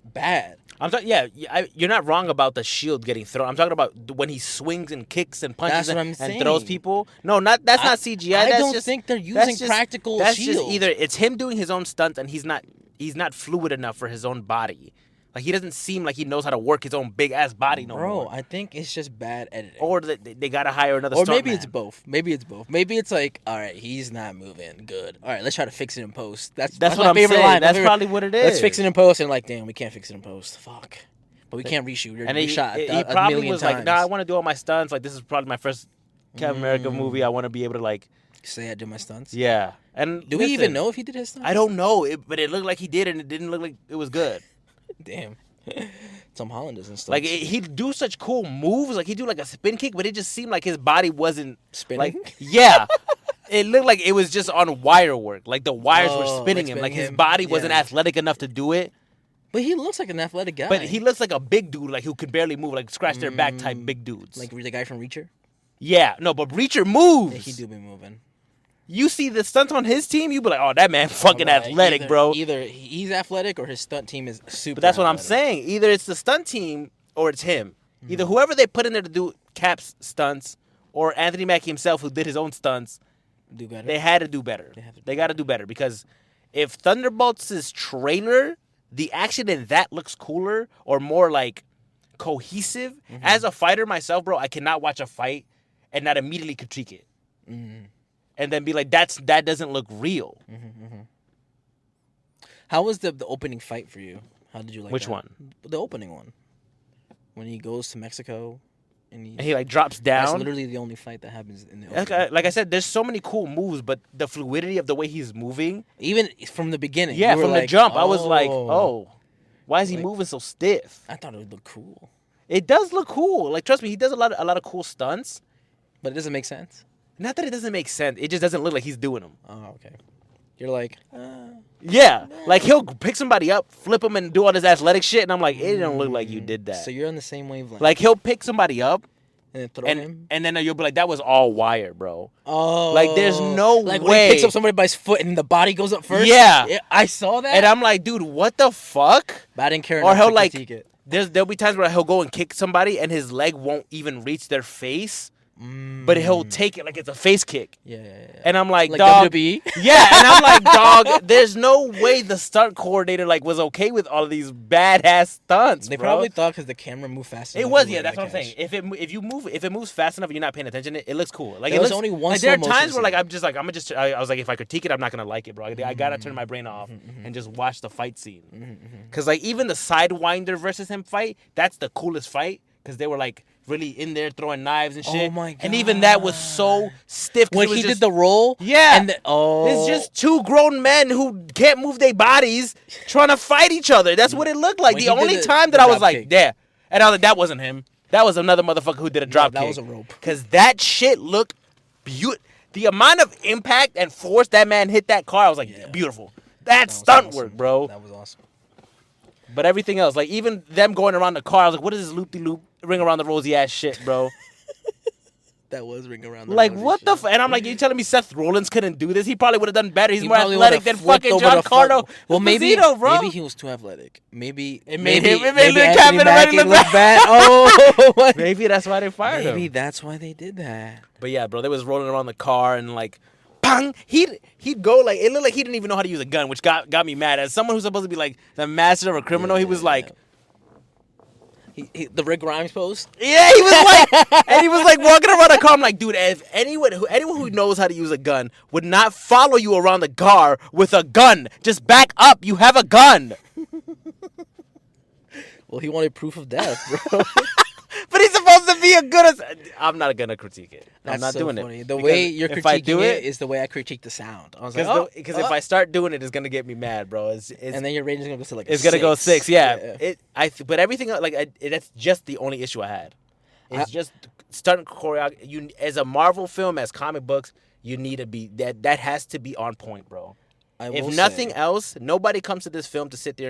bad. I'm talking. Yeah, you're not wrong about the shield getting thrown. I'm talking about when he swings and kicks and punches and throws people. No, that's not CGI. I That's don't just, think they're using practical That's shields. just either it's him doing his own stunts and he's not fluid enough for his own body. Like he doesn't seem like he knows how to work his own big ass body no more. Bro, I think it's just bad editing. Or they gotta hire another. Or maybe it's both. Maybe it's like, all right, he's not moving good. All right, let's try to fix it in post. That's what my I'm favorite saying. line. That's probably what it is. Let's fix it in post, and like, damn, we can't fix it in post. Fuck. But we can't reshoot. And he probably was like, nah, I want to do all my stunts. Like this is probably my first Captain America movie. I want to be able to like say I did my stunts. Yeah. And do we even know if he did his stunts? I don't know, but it looked like he did, and it didn't look like it was good. Damn. Tom Holland doesn't stuff. Like he'd do such cool moves, like he'd do like a spin kick, but it just seemed like his body wasn't spinning. Like, yeah, it looked like it was just on wire work. Like the wires were spinning him. Like his body wasn't athletic enough to do it. But he looks like an athletic guy. But he looks like a big dude, like who could barely move, like scratch their back type big dudes. Like the guy from Reacher. Yeah, no, but Reacher moves. Yeah, he do be moving. You see the stunts on his team, you be like, oh, that man fucking athletic, bro. Either he's athletic or his stunt team is super. But that's what athletic. I'm saying. Either it's the stunt team or it's him. Either whoever they put in there to do Cap's stunts or Anthony Mackie himself, who did his own stunts, do better. They had to do better. They got to do better because if Thunderbolts' trailer, the action in that looks cooler or more like cohesive. As a fighter myself, bro, I cannot watch a fight and not immediately critique it. And then be like, that doesn't look real. How was the opening fight for you? How did you like Which that? one? The opening one. When he goes to Mexico and he like drops down. That's literally the only fight that happens in the opening. Like I said, there's so many cool moves, but the fluidity of the way he's moving. Even from the beginning. Yeah, from the jump. I was like, oh, why is he moving so stiff? I thought it would look cool. It does look cool. Like, trust me, he does a lot of cool stunts. But it doesn't make sense. Not that it doesn't make sense. It just doesn't look like he's doing them. Oh, okay. You're like, yeah. Like, he'll pick somebody up, flip him, and do all this athletic shit. And I'm like, it don't look like you did that. So you're on the same wavelength. Like, he'll pick somebody up. And then throw him? And then you'll be like, that was all wire, bro. Oh. Like, there's no like way. When he picks up somebody by his foot and the body goes up first? Yeah. I saw that. And I'm like, dude, what the fuck? But I didn't care or enough he'll to like, critique it. There'll be times where he'll go and kick somebody and his leg won't even reach their face. But he'll take it like it's a face kick. Yeah. And I'm like dog. WWE? Yeah, and I'm like, dog, there's no way the stunt coordinator like was okay with all of these badass stunts, They bro. probably thought because the camera moved fast enough. It was, yeah, that's what I'm saying. If it moves fast enough and you're not paying attention, it looks cool. Like, there was only one like, there are slow times motion where like I was like, if I critique it, I'm not gonna like it, bro. I gotta turn my brain off and just watch the fight scene. Cause like even the Sidewinder versus him fight, that's the coolest fight. Cause they were like really in there throwing knives and shit. Oh my god! And even that was so stiff. When he did the roll, yeah. And it's just two grown men who can't move their bodies trying to fight each other. That's what it looked like. The only time that I was like, yeah, and I was like, that wasn't him. That was another motherfucker who did a drop kick. That was a rope. Cause that shit looked beautiful. The amount of impact and force that man hit that car, I was like, beautiful. That's stunt awesome. work, bro. That was awesome. But everything else, like even them going around the car, I was like, what is this loop-de-loop, ring around the rosy ass shit, bro? That was ring around the like, rosy what shit. the and I'm like, you telling me Seth Rollins couldn't do this? He probably would have done better. He's more athletic than fucking John Cardo. Well, maybe bro. Maybe he was too athletic. Maybe it made Anthony Mackie look bad. Oh, maybe that's why they fired him. Maybe that's why they did that. But yeah, bro, they was rolling around the car and like, bang! He'd go like it looked like he didn't even know how to use a gun, which got me mad. As someone who's supposed to be like the master of a criminal, he was like. The Rick Grimes pose? Yeah, he was like, and he was like walking around the car. I'm like, dude, if anyone who knows how to use a gun would not follow you around the car with a gun, just back up. You have a gun. Well, he wanted proof of death, bro. But he's supposed to be a good. I'm not gonna critique it. I'm not doing funny. it. The way you're critiquing it is the way I critique the sound. I was like, because if I start doing it, it's gonna get me mad, bro. And then your rating's gonna go to like. It's gonna go 6. Yeah. But everything that's just the only issue I had. It's just starting choreography. You as a Marvel film, as comic books, you need to be that has to be on point, bro. If nothing else, nobody comes to this film to sit there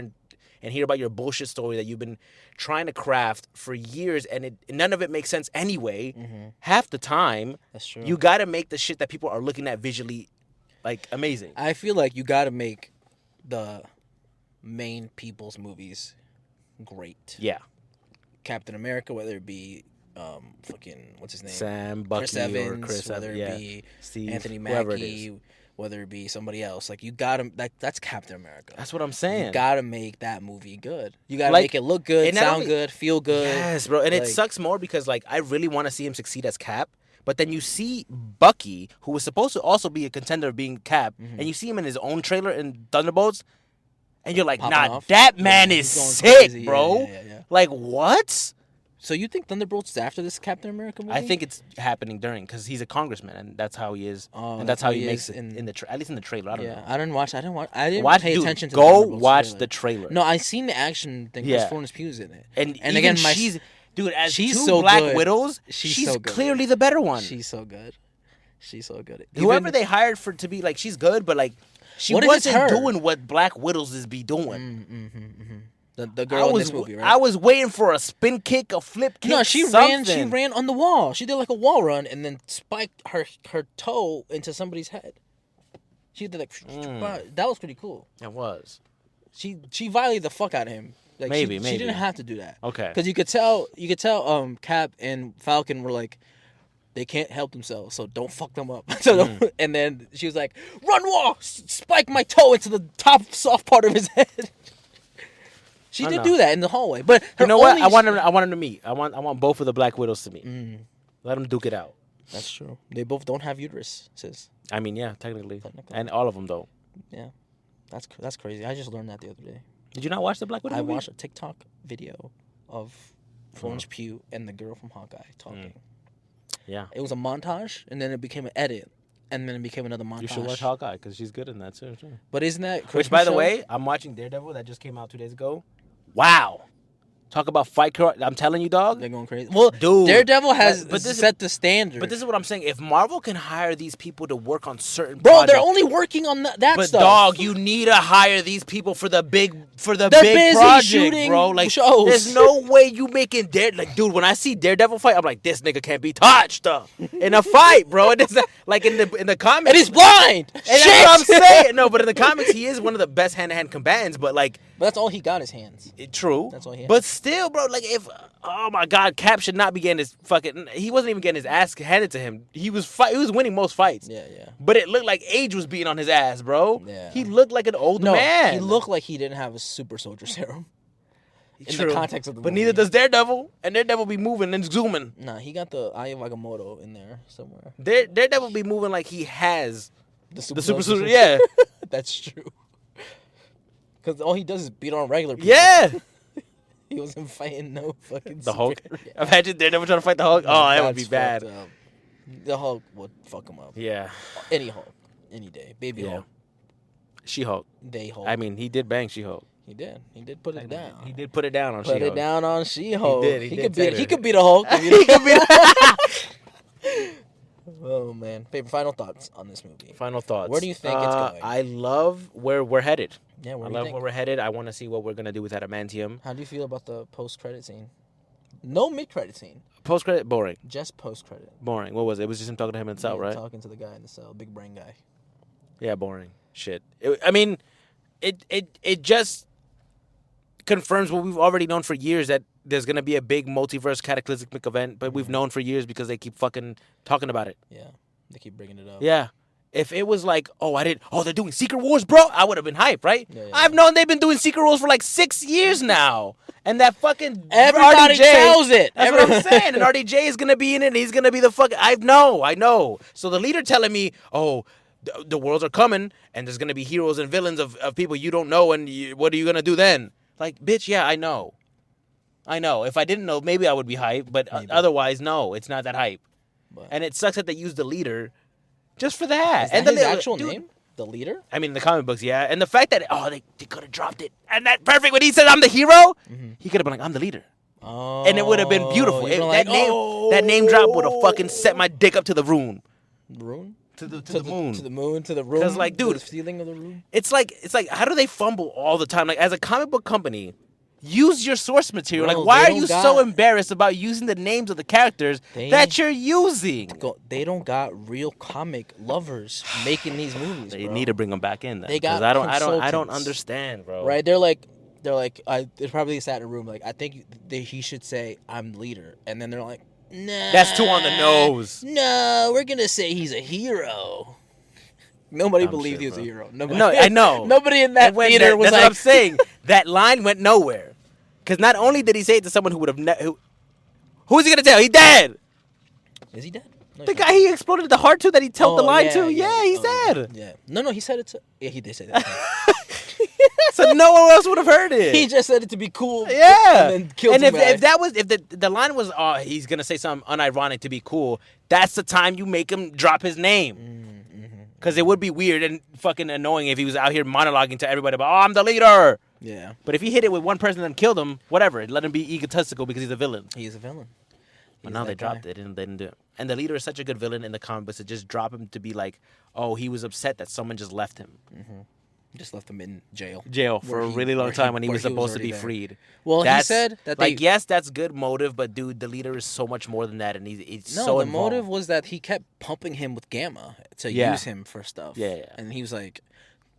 and hear about your bullshit story that you've been trying to craft for years, and none of it makes sense anyway. Mm-hmm. Half the time, that's true. You got to make the shit that people are looking at visually, like, amazing. I feel like you got to make the main people's movies great. Yeah. Captain America, whether it be fucking what's his name, Sam, Bucky, Chris Evans, or Chris, whether it be Steve, Anthony Mackie, whether it be somebody else, like you gotta that's Captain America. That's what I'm saying. You gotta make that movie good. You gotta make it look good, sound good, feel good. Yes, bro. And it sucks more because like I really want to see him succeed as Cap, but then you see Bucky, who was supposed to also be a contender of being Cap, and you see him in his own trailer in Thunderbolts, and you're like, that man is sick, crazy. Bro. Yeah. Like what? So you think Thunderbolts is after this Captain America movie? I think it's happening during, because he's a congressman and that's how he is, and that's how he makes it in the at least in the trailer. I don't know. I didn't pay attention to. Go watch the trailer. No, I seen the action thing. Yeah, Florence Pugh's in it, and again, she's she's two Black Widows. She's so good. Clearly the better one. She's so good. She's so good. Whoever they hired to be like, she's good, but like she wasn't doing what Black Widows is be doing. The girl in this movie, right? I was waiting for a spin kick, a flip kick. No, she ran on the wall. She did like a wall run and then spiked her toe into somebody's head. She did like that was pretty cool. It was. She violated the fuck out of him. Like, maybe she didn't have to do that. Okay. Because you could tell Cap and Falcon were like, they can't help themselves, so don't fuck them up. And then she was like, run wall, spike my toe into the top soft part of his head. She did do that in the hallway, but you know what? I want them to meet. I want both of the Black Widows to meet. Let them duke it out. That's true. They both don't have uterus, sis. I mean, yeah, technically, and all of them though. Yeah, that's crazy. I just learned that the other day. Did you not watch the Black Widow movie? I watched a TikTok video of Florence Pugh and the girl from Hawkeye talking. Yeah, it was a montage, and then it became an edit. And then it became another montage. You should watch Hawkeye because she's good in that too. But isn't that Which, by the way, I'm watching Daredevil that just came out 2 days ago. Wow. Talk about fight. I'm telling you, dog. They're going crazy. Well, dude, Daredevil has set the standard. But this is what I'm saying. If Marvel can hire these people to work on certain projects, they're only working on that stuff. But dog, you need to hire these people for the big project, bro. Like, shows. There's no way you making dude. When I see Daredevil fight, I'm like, this nigga can't be touched in a fight, bro. And it's like in the comics, and he's blind. And that's what I'm saying. No, but in the comics, he is one of the best hand-to-hand combatants. But that's all he got, his hands. True. That's all he had. But still, bro, like oh my God, Cap should not be getting his he wasn't even getting his ass handed to him. He was winning most fights. Yeah. But it looked like age was beating on his ass, bro. Yeah. He looked like an old man. He looked like he didn't have a super soldier serum. In the context of the movie. But neither does Daredevil, and Daredevil be moving and zooming. Nah, he got the Eye of Agamotto in there somewhere. Daredevil be moving like he has the super soldier. Yeah. That's true. Because all he does is beat on regular people. Yeah. He wasn't fighting no fucking the Hulk. Yeah. Imagine Daredevil trying to fight the Hulk. Oh, that would be bad. The Hulk would fuck him up. Yeah. Any Hulk. Any day. Baby Hulk. She-Hulk. They Hulk. I mean, he did bang She-Hulk. He did. He did put it down. He did put it down on She-Hulk. Put it down on She-Hulk. He did. He could beat a Hulk. He could beat Oh, man. on. Final thoughts on this movie. Final thoughts. Where do you think it's going? I love where we're headed. Yeah, I love where we're headed. I want to see what we're gonna do with adamantium. How do you feel about the post-credit scene? No mid-credit scene. Post-credit, boring. Just post-credit. Boring. What was it? It was just him talking to him in the cell, right? Talking to the guy in the cell, big brain guy. Yeah, boring. Shit. It just confirms what we've already known for years, that there's gonna be a big multiverse cataclysmic event, but we've known for years because they keep fucking talking about it. Yeah, they keep bringing it up. Yeah. If it was like, they're doing Secret Wars, bro, I would have been hyped, right? Yeah. I've known they've been doing Secret Wars for like 6 years now. And that fucking everybody tells it. That's what I'm saying. And RDJ is going to be in it, and he's going to be the fucking... I know. So the leader telling me, the worlds are coming, and there's going to be heroes and villains of people you don't know, and what are you going to do then? Like, bitch, yeah, I know. If I didn't know, maybe I would be hyped, but otherwise, no, it's not that hype. But. And it sucks that they used the leader just for that. Is that his actual name? The leader? I mean, in the comic books, yeah. And the fact that, they could have dropped it. And that perfect, when he said, I'm the hero, he could have been like, I'm the leader. Oh. And it would have been beautiful. That name drop would have fucking set my dick up to the room. Rune? To the moon. To the moon, to the room. Because, like, dude. The feeling of the room. It's like, how do they fumble all the time? Like, as a comic book company, use your source material. Bro, like, why are you so embarrassed about using the names of the characters that you're using? They don't got real comic lovers making these movies. They need to bring them back in. Then, they got. I don't understand, bro. Right? They're probably sat in a room like, I think he should say I'm the leader, and then they're like, nah, that's too on the nose. No, we're gonna say he's a hero. Nobody believed he was a hero. Nobody, no, I know. Nobody in that theater was that's like... what I'm saying. That line went nowhere. Because not only did he say it to someone who would have... who is he going to tell? He dead. Is he dead? No, the guy he exploded the heart to that he told the line to? Yeah, he's dead. Yeah. No, he said it to... Yeah, he did say that. So no one else would have heard it. He just said it to be cool. Yeah. And then killed him. If the line was, he's going to say something unironic to be cool, that's the time you make him drop his name. Because it would be weird and fucking annoying if he was out here monologuing to everybody about, I'm the leader. Yeah. But if he hit it with one person and killed him, whatever. Let him be egotistical because he's a villain. He is a villain. But now they dropped it. They didn't do it. And the leader is such a good villain in the comic books to just drop him to be like, he was upset that someone just left him. Just left him in jail. For a really long time when he was supposed to be freed. Well, he said that yes, that's good motive, but dude, the leader is so much more than that, and he's so involved. The motive was that he kept pumping him with gamma to use him for stuff. Yeah. And he was like,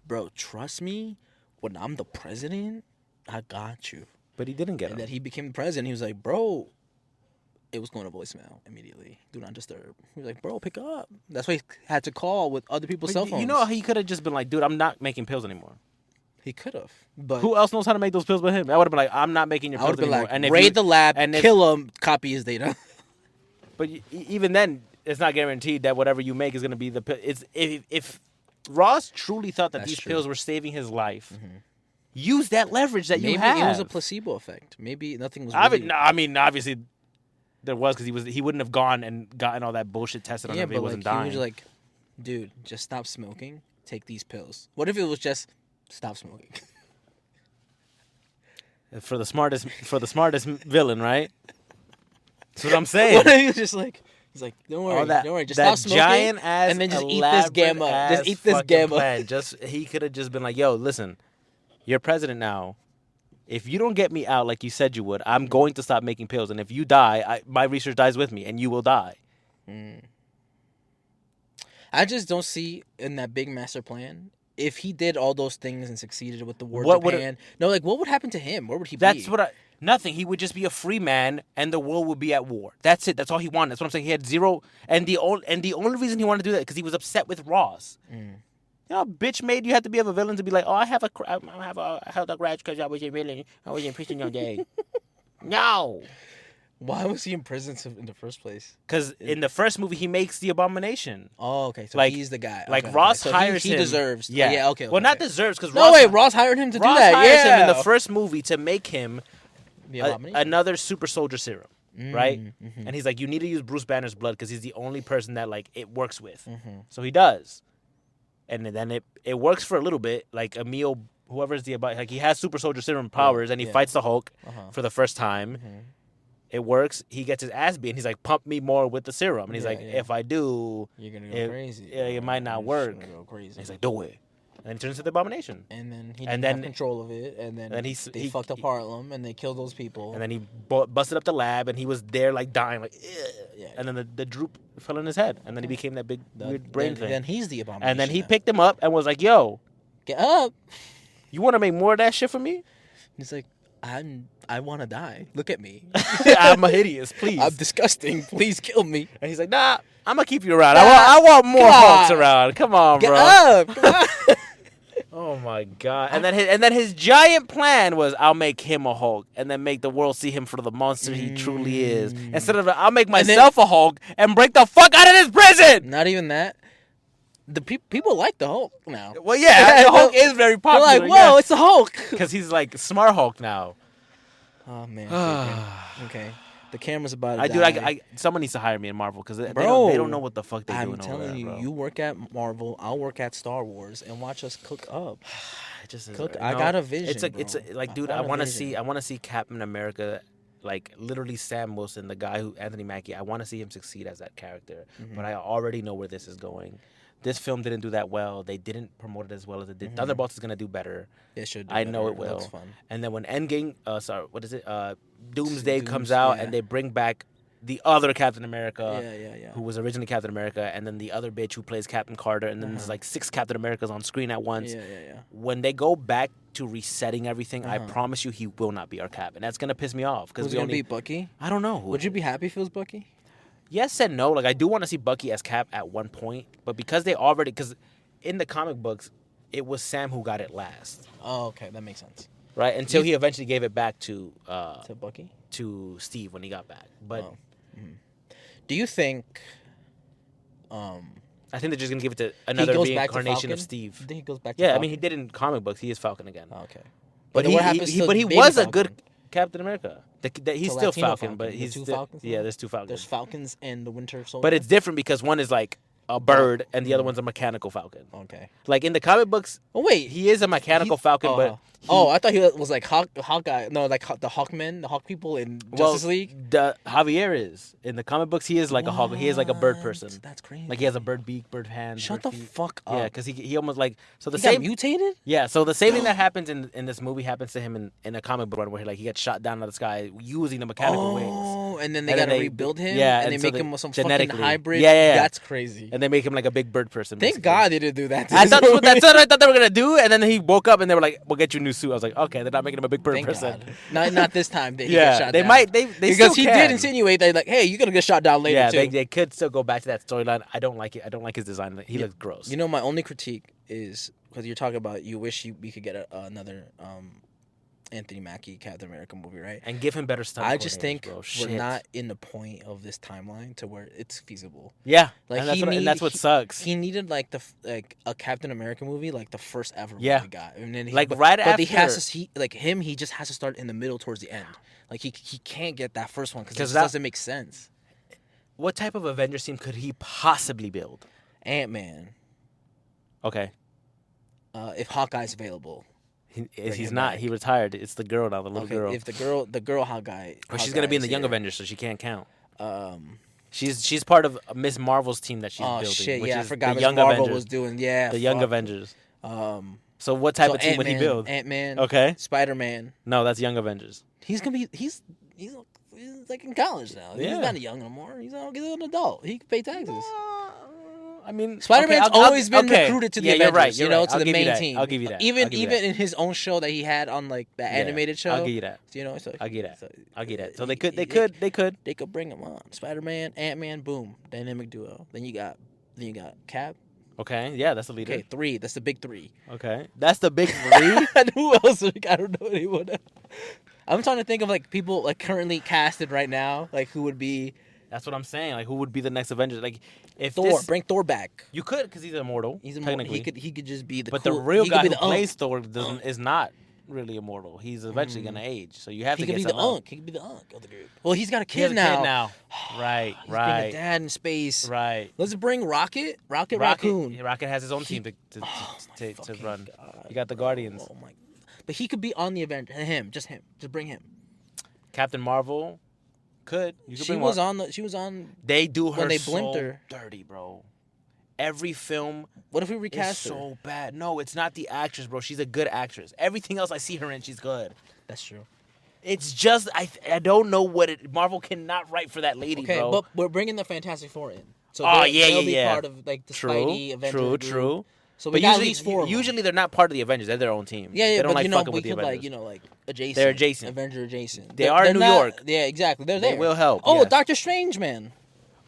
bro, trust me, when I'm the president, I got you. But he didn't get him. And then he became the president. He was like, bro, it was going to voicemail immediately. Do not disturb. He was like, bro, pick up. That's why he had to call with other people's cell phones. You know, he could have just been like, dude, I'm not making pills anymore. He could have. But who else knows how to make those pills but him? I would have been like, I'm not making your pills anymore. Like, and raid the lab, and kill him, copy his data. But even then, it's not guaranteed that whatever you make is going to be the pill. If Ross truly thought that these pills were saving his life, use that leverage that you have. Maybe it was a placebo effect. Maybe nothing was really... I mean, obviously... There was, because he wouldn't have gone and gotten all that bullshit tested on him if he wasn't dying. He was like, dude, just stop smoking. Take these pills. What if it was just stop smoking? For the smartest villain, right? That's what I'm saying. What if he was just like, he's like, don't worry, just stop smoking. Giant ass, and then just eat this gamma. Just eat this gamma. He could have just been like, yo, listen, you're president now. If you don't get me out like you said you would, I'm going to stop making pills. And if you die, my research dies with me, and you will die. I just don't see in that big master plan, if he did all those things and succeeded with the war Japan. What would happen to him? Where would he be? Nothing. He would just be a free man, and the world would be at war. That's it. That's all he wanted. That's what I'm saying. He had zero, and the only reason he wanted to do that because he was upset with Ross. You know, bitch made you have to be a villain to be like, I held a grudge because I was a villain. I was in prison all day. No. Why was he in prison in the first place? Because in the first movie, he makes the abomination. Oh, okay. So he's the guy. Like, Ross hires him. He deserves. Yeah. Okay. Well, not deserves, because Ross hired him to do that. Ross hires him in the first movie to make him another super soldier serum. Right? And he's like, you need to use Bruce Banner's blood because he's the only person that, like, it works with. So he does. And then it works for a little bit. Like, Emil, whoever's he has super soldier serum powers, and he fights the Hulk for the first time. It works. He gets his ass beat. And he's like, pump me more with the serum. And he's Yeah, like, yeah. if I do, You're gonna go crazy. it might not work. You're gonna go crazy. And he's like, do it. And then he turns into the Abomination. And then he And didn't have control of it. And then they fucked up Harlem and they killed those people. And then he busted up the lab and he was there like dying, like, yeah. And then the droop fell in his head. And then he became that big weird brain thing. Then he's the Abomination. And then he picked him up and was like, yo, get up. You want to make more of that shit for me? He's like, I want to die. Look at me. I'm a hideous, please. I'm disgusting. Please kill me. And he's like, nah, I'm going to keep you around. I want more Hulks around. Come on, get bro. Up. Come on. Oh my god! And then his giant plan was, I'll make him a Hulk, and then make the world see him for the monster he truly is. Instead of I'll make myself a Hulk and break the fuck out of this prison. Not even that. The people like the Hulk now. Well, yeah, the Hulk is very popular. They're like, whoa, it's the Hulk. Because he's like smart Hulk now. Oh man. Okay. The camera's about to die. Someone needs to hire me in Marvel because they don't know what the fuck they're doing. I'm telling you, bro. You work at Marvel, I'll work at Star Wars, and watch us cook up. Cook. I got a vision. It's like, dude, I want to see Captain America, like literally Sam Wilson, the guy who Anthony Mackie. I want to see him succeed as that character, but I already know where this is going. This film didn't do that well. They didn't promote it as well as it did. Thunderbolts is gonna do better. It should. I know it will. Looks fun. And then when Endgame, Doomsday comes out, and they bring back the other Captain America, who was originally Captain America, and then the other bitch who plays Captain Carter, and then there's like 6 Captain Americas on screen at once. When they go back to resetting everything, I promise you, he will not be our Cap, and that's gonna piss me off. Who's gonna be Bucky? I don't know. Would you be happy if it was Bucky? Yes and no. Like, I do want to see Bucky as Cap at one point, but because in the comic books, it was Sam who got it last. Oh, okay, that makes sense. Right, until he eventually gave it back to Bucky, to Steve when he got back. But do you think? I think they're just gonna give it to another reincarnation of Steve. I think he goes back. To Falcon? I mean, he did in comic books. He is Falcon again. Oh, okay, but he was a good Captain America. He's still Falcon, but he's Falcons. Yeah, there's 2 Falcons. There's Falcons and the Winter Soldier. But it's different because one is like a bird and the other one's a mechanical falcon. Okay. Like in the comic books, he is a mechanical falcon, but I thought he was like Hawkeye. No, like the Hawkmen, the Hawk people in Justice League. The Javier is in the comic books. He is like a hawk. He is like a bird person. That's crazy. Like he has a bird beak, bird hands. Shut the fuck up. Yeah, because he almost like he got mutated. Yeah, so the same thing that happens in this movie happens to him in a comic book run where he gets shot down out of the sky using the mechanical wings. Oh, and then they gotta rebuild him. Yeah, and they make him some fucking hybrid. Yeah. That's crazy. And they make him like a big bird person. Thank God they didn't do that. That's what I thought they were gonna do. And then he woke up and they were like, "We'll get you a new suit." I was like, "Okay, they're not making him a big bird person." Not this time. He got shot they down. might. They because he did insinuate that like, hey, you're gonna get shot down later. Yeah, too. They could still go back to that storyline. I don't like it. I don't like his design. He looks gross. You know, my only critique is because you're talking about you wish we could get another Anthony Mackie Captain America movie, right? And give him better stuff. I just think we're not in the point of this timeline to where it's feasible. Yeah, like and that's what sucks. He needed like a Captain America movie, like the first ever movie we got, and then after. He just has to start in the middle towards the end. Like he can't get that first one because it doesn't make sense. What type of Avengers team could he possibly build? Ant-Man. Okay. If Hawkeye's available. He's not. Back. He retired. It's the girl now, the little girl. If the girl Hawkeye. Well, she's gonna be in the Young Avengers, so she can't count. She's part of Miss Marvel's team that she's building. Oh shit! I forgot Miss Marvel was doing. Yeah, the Young Avengers. So what type of team would he build? Ant-Man. Okay. Spider-Man. No, that's Young Avengers. He's gonna be. He's like in college now. Yeah. He's not young anymore. He's an adult. He can pay taxes. I mean, Spider-Man's always been recruited to the Avengers, you're right. to the main team. I'll give you that. Even in his own show that he had on like the animated show. I'll give you that. I'll give you that. So they could bring him on. Spider-Man, Ant-Man, boom, dynamic duo. Then you got Cap. Okay, yeah, that's the leader. Okay, 3. That's the big 3. Okay, that's the big 3. And who else? I don't know anyone else. I'm trying to think of like people like currently casted right now, like who would be. That's what I'm saying. Like, who would be the next Avenger? Like, if bring Thor back. You could, because he's immortal. He's immortal. He could just be the. But the real guy who plays Thor is not really immortal. He's eventually gonna age. So you have to get someone else. He could be the Unk of the group. Well, he's got a kid now. Right. He's being a dad in space. Right. Let's bring Rocket Raccoon. Rocket has his own team to run. God. You got the Guardians. Oh my! But he could be on the event. Just bring him. Captain Marvel Could. You could She bring was more. on the. She was on. They do her when they so blimped her. dirty, bro. Every film What if we is recast her? so bad. No, it's not the actress, bro. She's a good actress. Everything else I see her in, she's good. That's true. It's just I don't know what it. Marvel cannot write for that lady, Okay, bro. but we're bringing the Fantastic Four in. So Oh, they'll be yeah. part of like the Spidey Avengers. True, group. true. So But we got usually, at least 4 of them. usually they're not part of the Avengers. They're their own team. Yeah, they don't but like you know, fucking we with the could Avengers. like adjacent. They're adjacent. Avenger adjacent. They are in New not- York. Yeah, exactly. They're They there. will help, Oh, yes. Doctor Strange, man.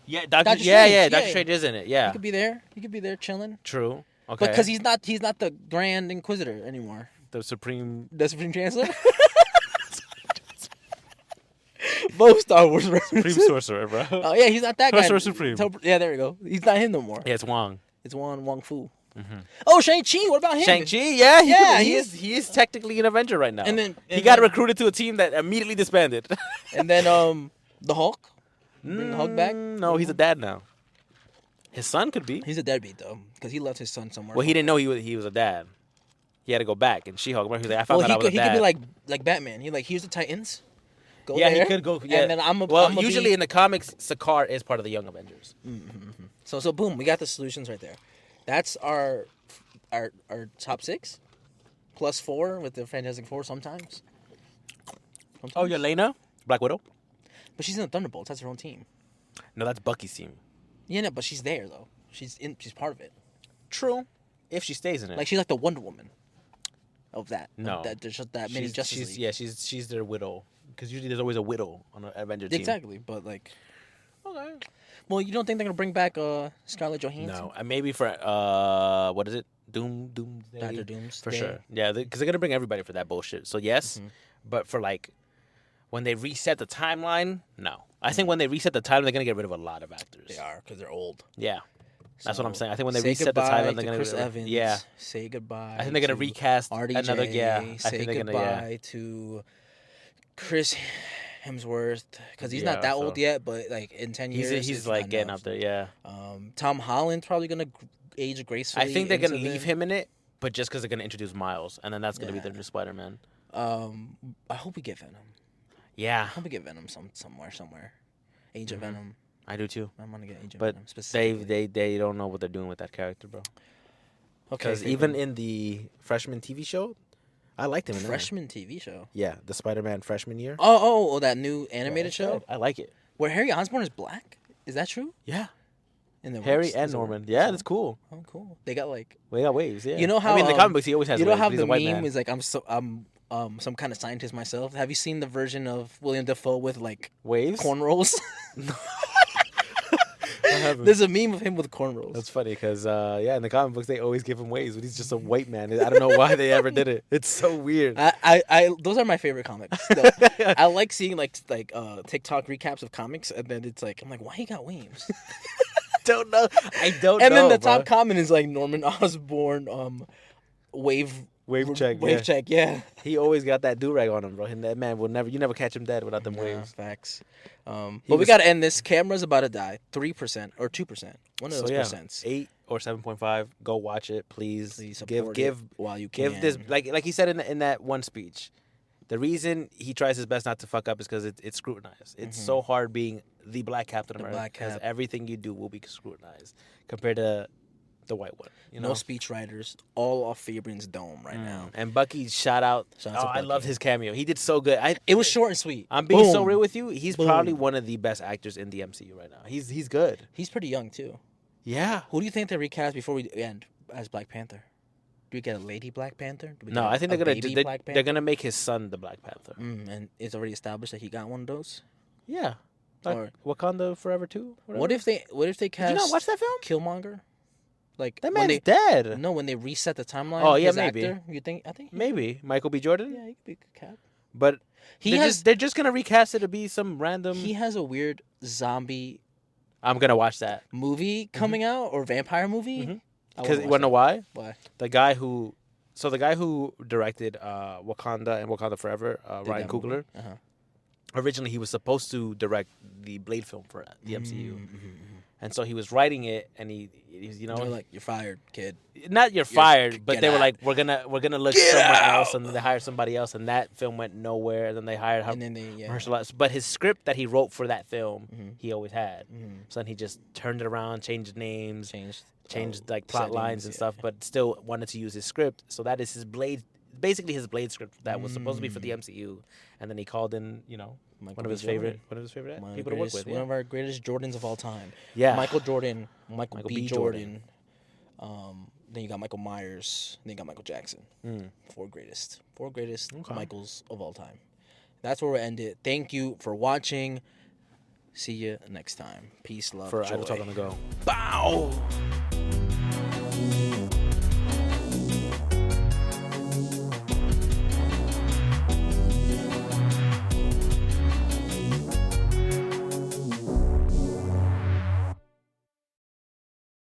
Yeah, Doctor Doctor Strange, Strange is in it. Yeah, He could be there. He could be there chilling. true. Okay, But because he's not the Grand Inquisitor anymore. the Supreme. The Supreme Chancellor. Both Star Wars references. Supreme Sorcerer, bro. Oh yeah, he's not that guy. Sorcerer Supreme. Yeah, there we go. He's not him no more. Yeah, it's Wong. It's Wong Fu. Oh, Shang-Chi. What about him? Shang-Chi, yeah, Yeah, he is technically an Avenger right now. And then- he and got then- recruited to a team that immediately disbanded. And then the Hulk. Bring the Hulk back. No, he's a dad now. His son could be. He's a deadbeat though, because he left his son somewhere. Well, he didn't know he was a dad. He had to go back, and She-Hulk. Remember, he was like, I found out I was a he dad. could be like Batman. He here's the Titans. Go Yeah, there, he could go. Yeah. And then usually in the comics, Sakaar is part of the Young Avengers. So boom, we got the solutions right there. That's our top 6, plus 4 with the Fantastic Four sometimes. Oh, Yelena, Black Widow. But she's in the Thunderbolts. That's her own team. No, that's Bucky's team. Yeah, no, but she's there though. She's part of it. True, if she stays in it. Like she's like the Wonder Woman of that. No. That there's just that many Justice League. Yeah, she's their widow. Because usually there's always a widow on an Avenger team. Exactly, but like, Okay. well, you don't think they're gonna bring back Scarlett Johansson? No, and maybe for what is it? Doomsday. Dr. Doomsday. For sure. Yeah, because they're gonna bring everybody for that bullshit. So yes, but for like when they reset the timeline, no. I think when they reset the timeline, they're gonna get rid of a lot of actors. They are because they're old. Yeah, that's what I'm So, saying. I think when they say reset the goodbye timeline, they're to gonna Chris get rid of- Evans. Yeah, Say goodbye. I think they're gonna to recast RDJ. another. Yeah, I Say think they're goodbye gonna. Yeah. to Chris Hemsworth because he's Yeah, not that so- old yet, but like in 10 years, He's it's like not getting enough. up there. Yeah, Tom Holland's probably gonna age gracefully. I think they're gonna into leave the- him in it, but just because they're gonna introduce Miles, and then that's gonna be their new Spider-Man. I hope we get Venom. Yeah, I hope we get Venom somewhere. Age of Venom. I do too. I'm gonna get Age of But Venom specifically. they don't know what they're doing with that character, bro. Okay, Because even in the freshman TV show, I liked him in that. freshman TV show. Yeah, the Spider-Man freshman year. Oh, that new animated That's show good. I like it. where Harry Osborn is black. Is that true? Yeah, In the Harry works? and Is it- Norman. Yeah, that's cool. Oh, cool. They got like We got waves. Yeah. You know how, I mean, in the comic books he always has. you know waves, how but he's the a white meme man. is like I'm some kind of scientist myself. Have you seen the version of William Dafoe with like Waves. cornrows? I haven't. There's a meme of him with cornrows. That's funny because yeah, in the comic books they always give him waves, but he's just a white man. I don't know why they ever did it. It's so weird. I those are my favorite comics. though. I like seeing like TikTok recaps of comics, and then it's like I'm like, why he got waves? don't know. I don't And know. then the bro. top comment is like Norman Osborn wave check. wave Yeah. check. Yeah. He always got that do rag on him, bro. And that man will never. You never catch him dead without them Yeah, waves. facts. He But we was- gotta end this. Camera's about to die. 3% or 2%. One of those percents. 8 or 7.5. Go watch it, please. Please give support give it while you can. give this like he said in that one speech. The reason he tries his best not to fuck up is because it's scrutinized. It's so hard being the Black Captain America Black because Cap. everything you do will be scrutinized compared to the white one. You know? No speech writers. All off Fabrian's dome right now. And Bucky shout out. Shout out to I Bucky. loved his cameo. He did so good. It was short and sweet. I'm being so Boom. real with you. He's Boom. probably one of the best actors in the MCU right now. He's good. He's pretty young too. Yeah. Who do you think they recast before we end as Black Panther? Do we get a lady Black Panther? Do we No, get I think a they're gonna baby they're, Black they're Panther? gonna make his son the Black Panther. And it's already established that he got one of those. Yeah. Like Or- Wakanda Forever too. What if they cast Did you not watch that film? Killmonger? Like That when man's they dead. no when they reset the timeline. Oh, yeah, his maybe. Actor, you think? I think. Maybe Michael B. Jordan. Yeah, he could be Cap. But He they're has just, they're just gonna recast it to be some random. he has a weird zombie I'm gonna watch that movie coming out or vampire movie. Mhm. I because wanna you watch wanna know why? that. Why? The guy who directed Wakanda and Wakanda Forever, Did Ryan that movie? Coogler. Uh-huh. Originally, he was supposed to direct the Blade film for the MCU, And so he was writing it, and he's They're like, "You're fired, kid." not you're fired, but get they were out. like, we're gonna look Get somewhere out. else, and then they hired somebody else, and that film went nowhere. And then they hired And then they Mahershala. But his script that he wrote for that film, Mhm. he always had. Mhm. So then he just turned it around, changed names, changed like plot settings, lines and yeah. stuff, but still wanted to use his script. So that is his Blade, basically his Blade script that was supposed to be for the MCU, and then he called in, Michael one of B. his Jordan. favorite One of people the to work greatest- with. One Yeah. of our greatest Jordans of all time. Yeah. Michael Jordan, Michael B. B. Jordan. Then you got Michael Myers. Then you got Michael Jackson. Mm. Four greatest Okay. Michaels of all time. That's where we end it. Thank you for watching. See you next time. Peace, love, For joy. Idle Talk on the Go. Bow.